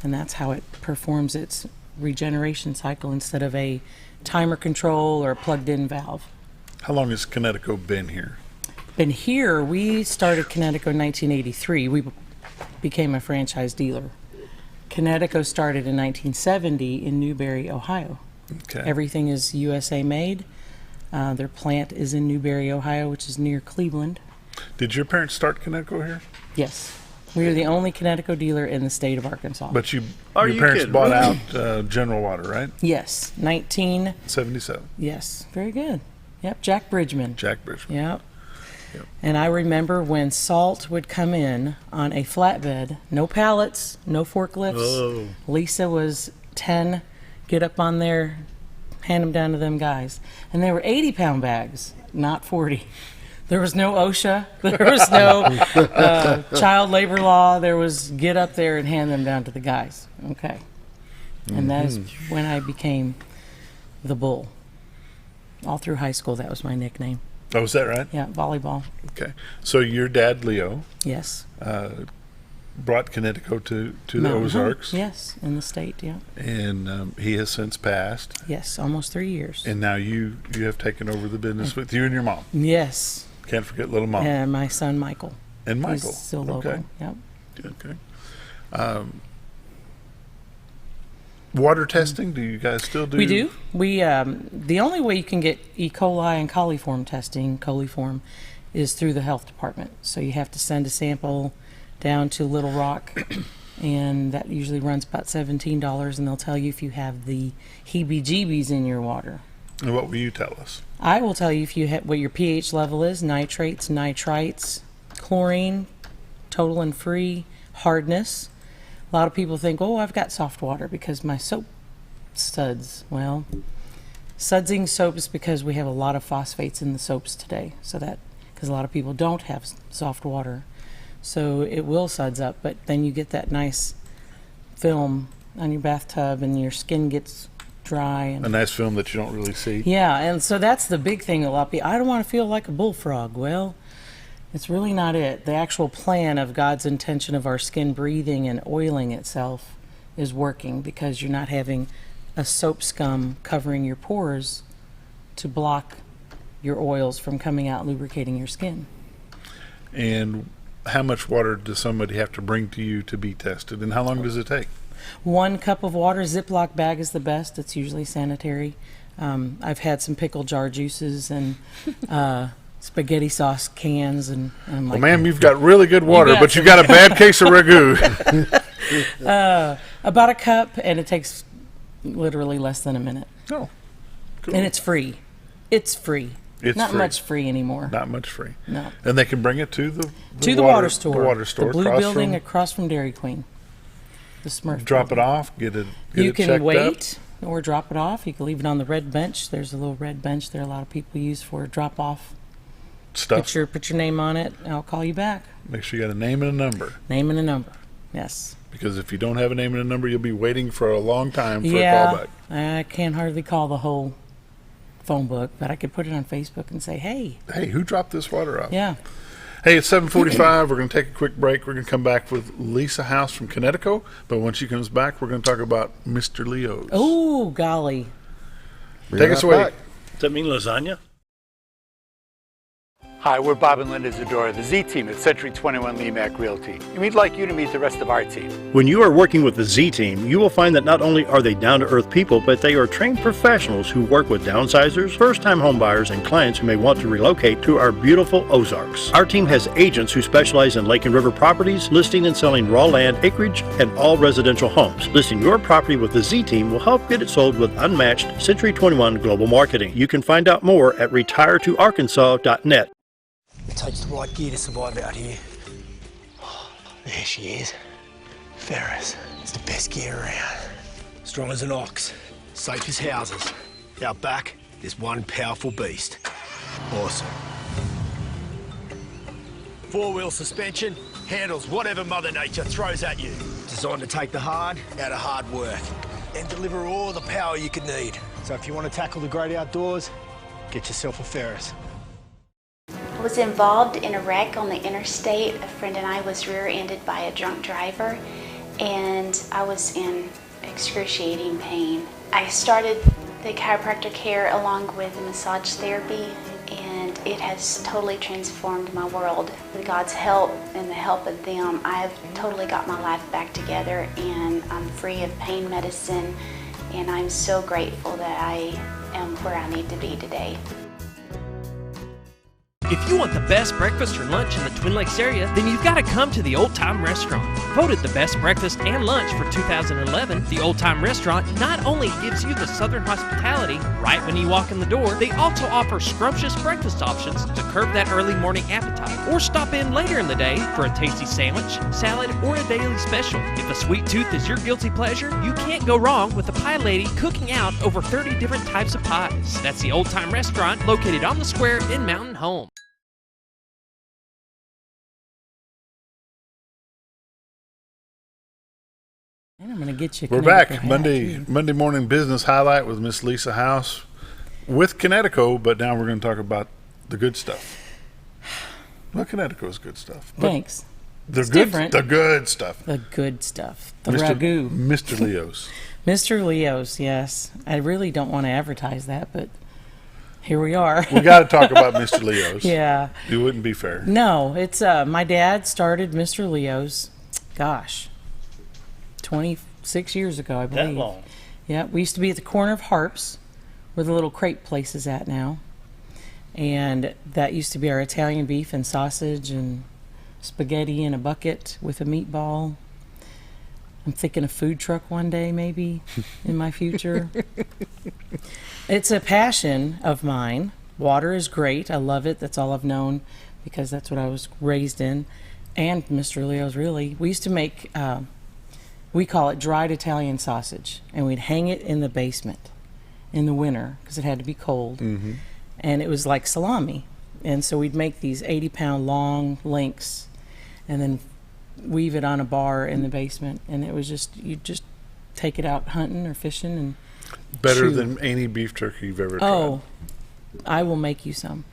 and that's how it performs its regeneration cycle instead of a timer control or a plugged-in valve. How long has Kinetico been here? We started Kinetico in 1983. We became a franchise dealer. Kinetico started in 1970 in Newberry, Ohio. Okay. Everything is USA made. Their plant is in Newberry, Ohio, which is near Cleveland. Did your parents start Kinetico here? Yes. We are the only Kinetico dealer in the state of Arkansas. But your parents bought out General Water, right? Yes. 1977. Yes. Very good. Yep. Jack Bridgman. Yep. And I remember when salt would come in on a flatbed, no pallets, no forklifts. Oh. Lisa was 10, get up on there, hand them down to them guys. And they were 80-pound bags, not 40. There was no OSHA. There was no child labor law. There was get up there and hand them down to the guys. Okay. And that is when I became the Bull. All through high school, that was my nickname. Oh, is that right? Yeah, volleyball. Okay. So your dad, Leo, yes, brought Kinetico to the Ozarks. Yes, in the state, yeah. And he has since passed. Yes, almost 3 years. And now you have taken over the business with you and your mom. Yes. Can't forget little mom. And my son, Michael. And Michael. He's still local. Okay. Yep. Okay. Water testing, do you guys still do? We do. We the only way you can get E. coli and coliform testing, coliform, is through the health department. So you have to send a sample down to Little Rock, and that usually runs about $17, and they'll tell you if you have the heebie-jeebies in your water. And what will you tell us? I will tell you if you what your pH level is, nitrates, nitrites, chlorine, total and free, hardness. A lot of people think, oh, I've got soft water because my soap suds. Well, sudsing soap is because we have a lot of phosphates in the soaps today. So that, because a lot of people don't have soft water. So it will suds up, but then you get that nice film on your bathtub and your skin gets dry. And a nice film that you don't really see. Yeah, and so that's the big thing a lot of people, I don't want to feel like a bullfrog. Well, it's really not it. The actual plan of God's intention of our skin breathing and oiling itself is working because you're not having a soap scum covering your pores to block your oils from coming out lubricating your skin. And how much water does somebody have to bring to you to be tested, and how long does it take? 1 cup of water. Ziploc bag is the best. It's usually sanitary. I've had some pickle jar juices and spaghetti sauce cans, and I'm like, well, ma'am, you've got really good water, but you got a bad case of ragu. About a cup, and it takes literally less than a minute. Oh, cool. And it's free. It's free. It's not free. much free anymore. Not much free. No. And they can bring it to the water store. The water store. The blue across building from, across from Dairy Queen. The Smurf. drop building. it off. Get it You checked can up. wait or drop it off. You can leave it on the red bench. There's a little red bench there a lot of people use for drop off. Stuff. Put your name on it, and I'll call you back. Make sure you got a name and a number. Name and a number. Yes. Because if you don't have a name and a number, you'll be waiting for a long time for a Yeah. callback. I can't hardly call the whole phone book, but I could put it on Facebook and say, hey. Hey, who dropped this water off? Yeah. Hey, it's 7:45. We're going to take a quick break. We're going to come back with Lisa House from Kinetico. But when she comes back, we're going to talk about Mr. Leo's. Oh, golly. Take us away. Does that mean lasagna? Hi, we're Bob and Linda Zdora, the Z team at Century 21 LeMac Realty, and we'd like you to meet the rest of our team. When you are working with the Z team, you will find that not only are they down-to-earth people, but they are trained professionals who work with downsizers, first-time homebuyers, and clients who may want to relocate to our beautiful Ozarks. Our team has agents who specialize in lake and river properties, listing and selling raw land, acreage, and all residential homes. Listing your property with the Z team will help get it sold with unmatched Century 21 global marketing. You can find out more at retiretoarkansas.net. It takes the right gear to survive out here. There she is. Ferris. It's the best gear around. Strong as an ox. Safe as houses. Out back, there's one powerful beast. Awesome. Four-wheel suspension. Handles whatever Mother Nature throws at you. Designed to take the hard out of hard work. And deliver all the power you could need. So if you want to tackle the great outdoors, get yourself a Ferris. I was involved in a wreck on the interstate. A friend and I was rear-ended by a drunk driver, and I was in excruciating pain. I started the chiropractor care along with massage therapy, and it has totally transformed my world. With God's help and the help of them, I've totally got my life back together, and I'm free of pain medicine, and I'm so grateful that I am where I need to be today. If you want the best breakfast or lunch in the Twin Lakes area, then you've got to come to the Old Time Restaurant. Voted the best breakfast and lunch for 2011, the Old Time Restaurant not only gives you the Southern hospitality right when you walk in the door, they also offer scrumptious breakfast options to curb that early morning appetite. Or stop in later in the day for a tasty sandwich, salad, or a daily special. If a sweet tooth is your guilty pleasure, you can't go wrong with the Pie Lady cooking out over 30 different types of pies. That's the Old Time Restaurant located on the square in Mountain Home. And I'm going to get you. We're back. Monday morning business highlight with Miss Lisa House with Kinetico, but now we're going to talk about the good stuff. Well, Kinetico is good stuff. Thanks. The good stuff. The good stuff. The ragu. Mr. Leo's. Mr. Leo's, yes. I really don't want to advertise that, but here we are. We got to talk about Mr. Leo's. Yeah. It wouldn't be fair. No, it's my dad started Mr. Leo's. Gosh. 26 years ago, I believe. That long. Yeah, we used to be at the corner of Harps, where the little crepe place is at now. And that used to be our Italian beef and sausage and spaghetti in a bucket with a meatball. I'm thinking a food truck one day, maybe, in my future. It's a passion of mine. Water is great. I love it. That's all I've known because that's what I was raised in. And Mr. Leo's, really. We used to make... we call it dried Italian sausage, and we'd hang it in the basement in the winter because it had to be cold. Mm-hmm. And it was like salami. And so we'd make these 80-pound long links and then weave it on a bar in the basement. And it was just, you'd just take it out hunting or fishing and Better chew. than any beef jerky you've ever tried. Oh, I will make you some.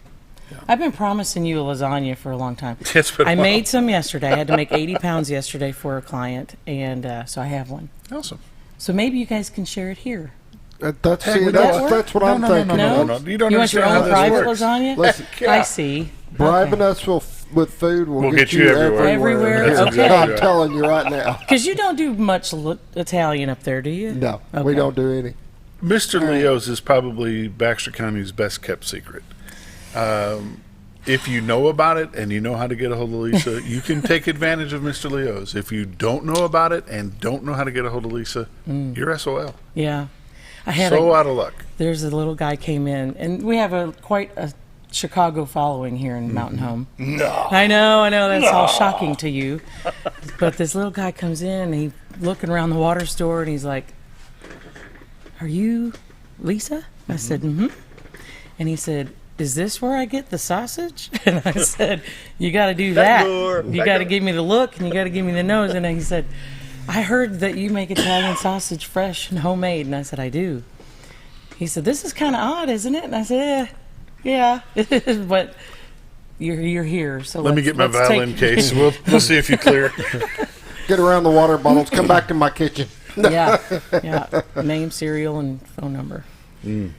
I've been promising you a lasagna for a long time. It's been a I while. made some yesterday. I had to make 80 pounds yesterday for a client, and so I have one. Awesome. So maybe you guys can share it here. That's Would that work? what I'm thinking. No? You don't You want your understand how own this private works. lasagna? Listen, I see. Bribing us with food will get you everywhere. Everywhere? That's Okay. exactly I'm telling you right now. Because you don't do much Italian up there, do you? No, Okay. we don't do any. Mr. Leo's is probably Baxter County's best kept secret. If you know about it and you know how to get a hold of Lisa, you can take advantage of Mr. Leo's. If you don't know about it and don't know how to get a hold of Lisa, you're SOL. Yeah. I had So out of luck. There's a little guy came in, and we have quite a Chicago following here in Mountain Home. No. I know, that's all shocking to you. But this little guy comes in, and he's looking around the water store, and he's like, "Are you Lisa?" I said, "Mm-hmm." And he said, "Is this where I get the sausage?" And I said, "You got to do that. You got to give me the look, and you got to give me the nose." And he said, "I heard that you make Italian sausage fresh and homemade." And I said, "I do." He said, "This is kind of odd, isn't it?" And I said, "Yeah, but you're here, so let me get my violin case. We'll see if you clear." Get around the water bottles. Come back to my kitchen. yeah. Name, cereal, and phone number. And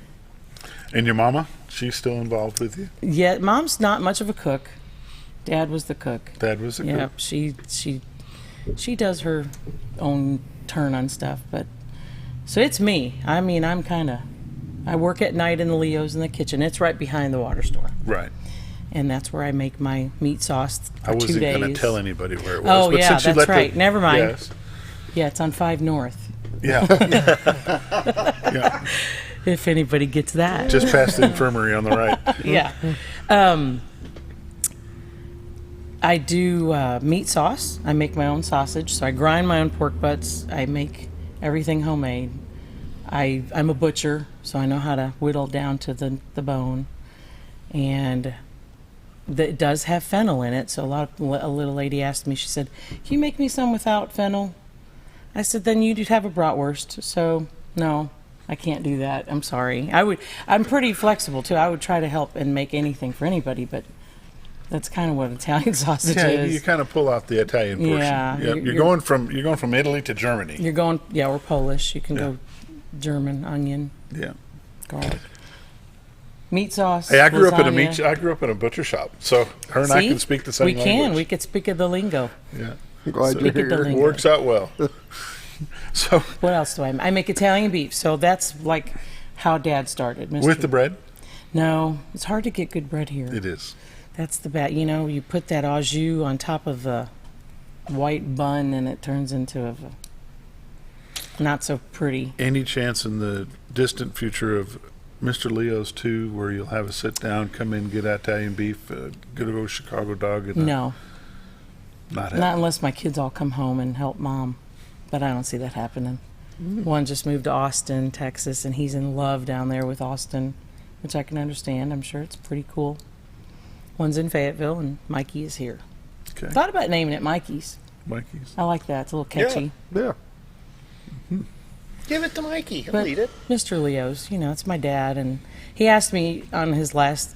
your mama? She's still involved with you? Yeah, Mom's not much of a cook. Dad was the cook. Dad was the cook. Yeah, she does her own turn on stuff, but so it's me. I mean, I work at night in the Leo's in the kitchen. It's right behind the water store. Right. And that's where I make my meat sauce for 2 days. I wasn't going to tell anybody where it was. Oh, but yeah, since that's right. Never mind. Yes. Yeah, it's on 5 North. Yeah. Yeah. If anybody gets that. Just past the infirmary on the right. Yeah. I do meat sauce. I make my own sausage. So I grind my own pork butts. I make everything homemade. I'm a butcher, so I know how to whittle down to the bone. And it does have fennel in it. So a little lady asked me, she said, "Can you make me some without fennel?" I said, "Then you'd have a bratwurst." So no, I can't do that. I'm sorry. I'm pretty flexible too. I would try to help and make anything for anybody, but that's kind of what Italian sausage is. You kind of pull out the Italian portion. Yeah. You're going from Italy to Germany. We're Polish. You can go German, onion. Yeah. Garlic. Meat sauce. Hey, I grew up in a butcher shop, so her and I can speak the same language. We could speak of the lingo. Yeah. I'm glad you're here. It works out well. So what else do I make? I make Italian beef, so that's like how Dad started. With the bread? No, it's hard to get good bread here. It is. That's the bad. You put that au jus on top of a white bun, and it turns into a not so pretty. Any chance in the distant future of Mr. Leo's 2, where you'll have a sit down, come in, get Italian beef, get a Chicago dog? And no. Not unless my kids all come home and help Mom. But I don't see that happening. One just moved to Austin, Texas, and he's in love down there with Austin, which I can understand. I'm sure it's pretty cool. One's in Fayetteville, and Mikey is here. Okay. Thought about naming it Mikey's. Mikey's. I like that. It's a little catchy. Yeah. Mm-hmm. Give it to Mikey. He'll eat it. Mr. Leo's, it's my dad, and he asked me on his last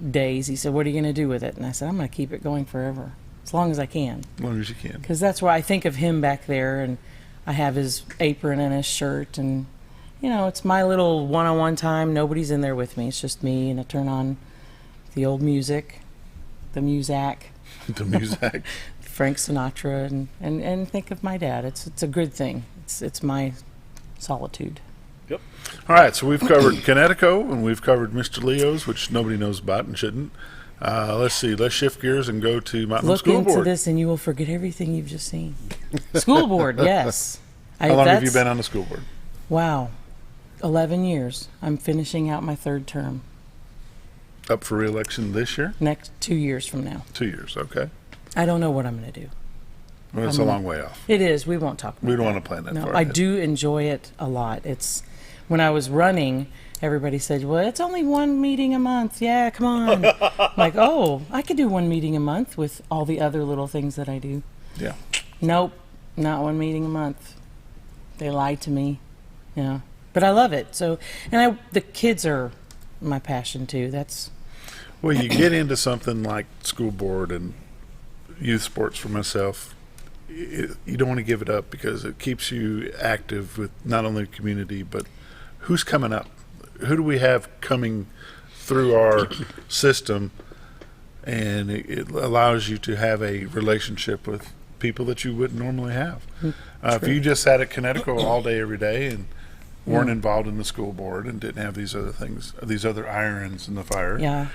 days, he said, "What are you going to do with it?" And I said, "I'm going to keep it going forever, as long as I can." As long as you can. Because that's why I think of him back there, and I have his apron and his shirt, and, it's my little one-on-one time. Nobody's in there with me. It's just me, and I turn on the old music, the Muzak. The Muzak. Frank Sinatra, and think of my dad. It's a good thing. It's my solitude. Yep. All right, so we've covered Kinetico and we've covered Mr. Leo's, which nobody knows about and shouldn't. Let's see. Let's shift gears and go to Mountain Home School Board. Look into this, and you will forget everything you've just seen. School board, yes. How long have you been on the school board? Wow, 11 years. I'm finishing out my 3rd term. Up for re-election this year? Next 2 years from now. 2 years, okay. I don't know what I'm going to do. Well, it's a long way off. It is. We won't talk about it. We don't want to plan that far I ahead. do enjoy it a lot. When I was running, everybody said, "Well, it's only 1 meeting a month. Yeah, come on." I'm like, oh, I could do 1 meeting a month with all the other little things that I do. Yeah. Nope, not 1 meeting a month. They lied to me. Yeah. But I love it. So, and the kids are my passion too. Well, you get into something like school board and youth sports for myself, you don't want to give it up because it keeps you active with not only the community, but who's coming up? Who do we have coming through our system? And it allows you to have a relationship with people that you wouldn't normally have. If you just sat at Kinetico all day, every day, and weren't involved in the school board and didn't have these other things, these other irons in the fire,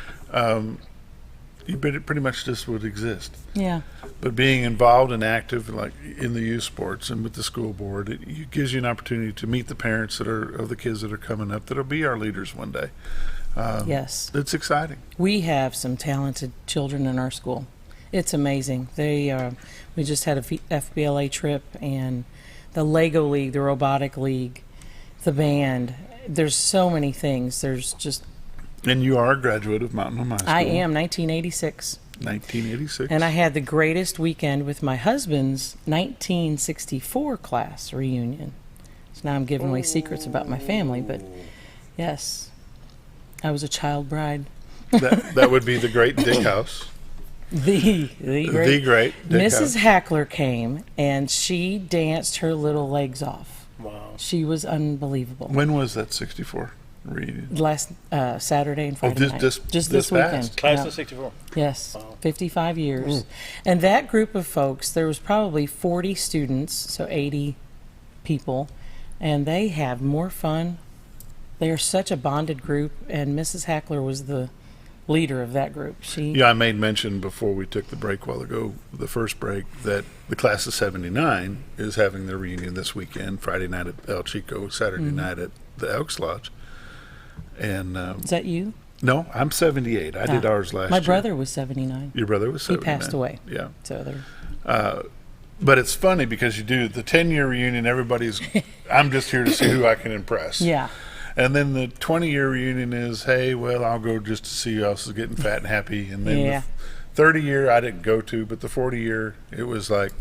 you pretty much just would exist. Yeah. But being involved and active, like in the youth sports and with the school board, it gives you an opportunity to meet the parents of the kids that are coming up that'll be our leaders one day. Yes. It's exciting. We have some talented children in our school. It's amazing. We just had a FBLA trip, and the Lego League, the Robotic League, the band. There's so many things. There's just... And you are a graduate of Mountain Home High School. I am, 1986. 1986. And I had the greatest weekend with my husband's 1964 class reunion. So now I'm giving away secrets about my family, but yes, I was a child bride. That would be the great Dick House. The great Dick Mrs. House. Hackler came, and she danced her little legs off. Wow. She was unbelievable. When was that 64 reunion? Last Saturday and Friday night. Just this weekend. Past? Class of 64. Yes, Wow. 55 years. And that group of folks, there was probably 40 students, so 80 people, and they have more fun. They are such a bonded group, and Mrs. Hackler was the leader of that group. I made mention before we took the break a while ago, the first break, that the class of 79 is having their reunion this weekend, Friday night at El Chico, Saturday night at the Elks Lodge. And is that you? No, I'm 78. I did ours last year. My brother was 79. Your brother was 79. He passed away. Yeah. So but it's funny because you do the 10-year reunion, everybody's, I'm just here to see who I can impress. Yeah. And then the 20-year reunion is, hey, well, I'll go just to see who else is getting fat and happy. And then the 30-year I didn't go to, but the 40-year, it was like,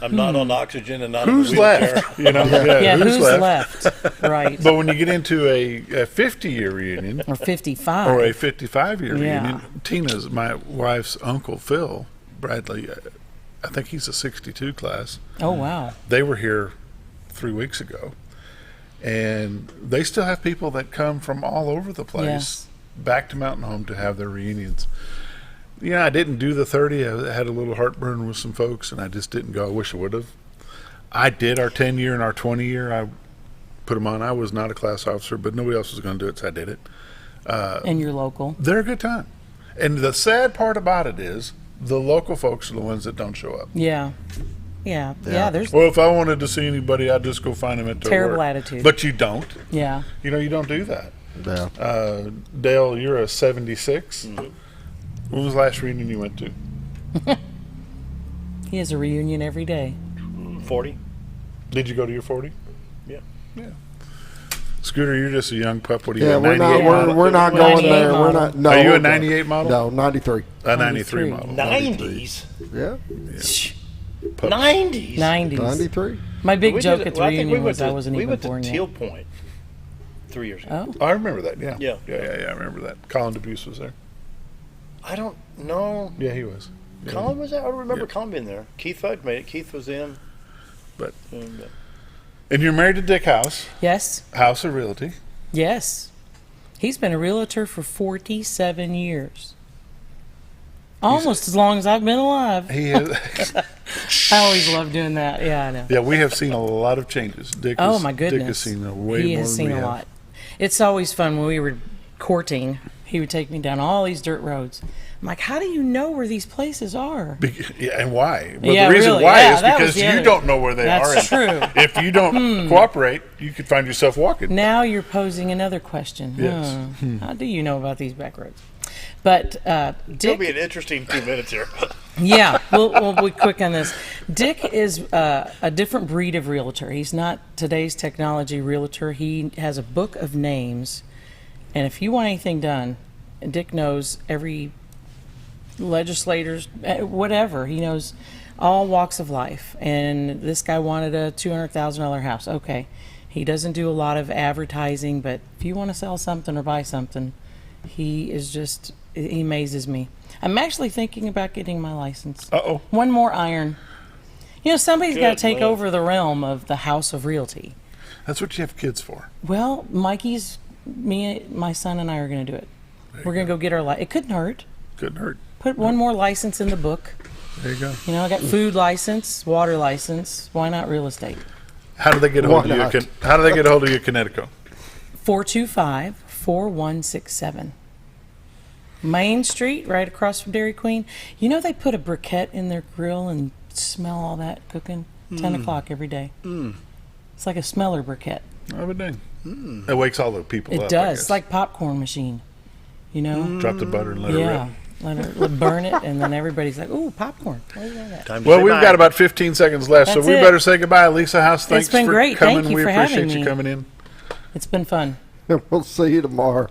I'm not on oxygen and not who's in a wheelchair. left? You know, who's left? Right. But when you get into a 50-year reunion, or 55, or a 55-year reunion, Tina's, my wife's uncle Phil Bradley, I think he's a 62 class. Oh wow! They were here 3 weeks ago, and they still have people that come from all over the place back to Mountain Home to have their reunions. I didn't do the 30. I had a little heartburn with some folks, and I just didn't go. I wish I would have. I did our 10-year and our 20-year. I put them on. I was not a class officer, but nobody else was going to do it, so I did it. And you're local. They're a good time. And the sad part about it is the local folks are the ones that don't show up. Yeah. There's well, if I wanted to see anybody, I'd just go find them at their terrible work. attitude. But you don't. Yeah. You don't do that. Yeah. Dale, you're a 76. Mm-hmm. When was the last reunion you went to? He has a reunion every day. 40. Did you go to your 40? Yeah. Scooter, you're just a young pup. What are you? Yeah, we're not going there. We're not. No. Are you a 98 model? No, 93. A 93 model. 90s. Yeah. 90s. 93. My big joke at the reunion was I wasn't even born yet. We went to Teal Point 3 years ago. Oh, I remember that. Yeah. Yeah. I remember that. Colin DeBuse was there. I don't know. Yeah, he was. Yeah. Colin was there? I don't remember Colin being there. Keith Fudge made it. Keith was in. And you're married to Dick House. Yes. House of Realty. Yes. He's been a realtor for 47 years. Almost as long as I've been alive. He is. I always love doing that. Yeah, I know. Yeah, we have seen a lot of changes. Dick my goodness. Dick has seen way more than He has seen a lot. It's always fun when we were courting. He would take me down all these dirt roads. I'm like, how do you know where these places are? And why? Well, the reason why is because you don't know where they are. That's true. If you don't cooperate, you could find yourself walking. Now you're posing another question. Yes. How do you know about these back roads? But Dick... It'll be an interesting 2 minutes here. Yeah, we'll be quick on this. Dick is a different breed of realtor. He's not today's technology realtor. He has a book of names, and if you want anything done, Dick knows every legislators, whatever. He knows all walks of life. And this guy wanted a $200,000 house. Okay, he doesn't do a lot of advertising, but if you want to sell something or buy something, he amazes me. I'm actually thinking about getting my license. Uh-oh. One more iron. Somebody's got to take over the realm of the House of Realty. That's what you have kids for. Well, my son and I are going to do it. We're going to go get our license. It couldn't hurt. Couldn't hurt. Put one more license in the book. There you go. I got food license, water license. Why not real estate? How do they get a hold of you? How do they get a hold of you, Kinetico? 425-4167. Main Street, right across from Dairy Queen. They put a briquette in their grill and smell all that cooking. 10 o'clock every day. It's like a smeller briquette. Oh, but dang. It wakes all the people up. It does. It's like popcorn machine. You know? Drop the butter and let it rip. Let burn it, and then everybody's like, "Ooh, popcorn!" Well, we've got about 15 seconds left, so we better say goodbye. Lisa House, thanks for coming. Thank you we for appreciate having you me. coming in. It's been fun. We'll see you tomorrow.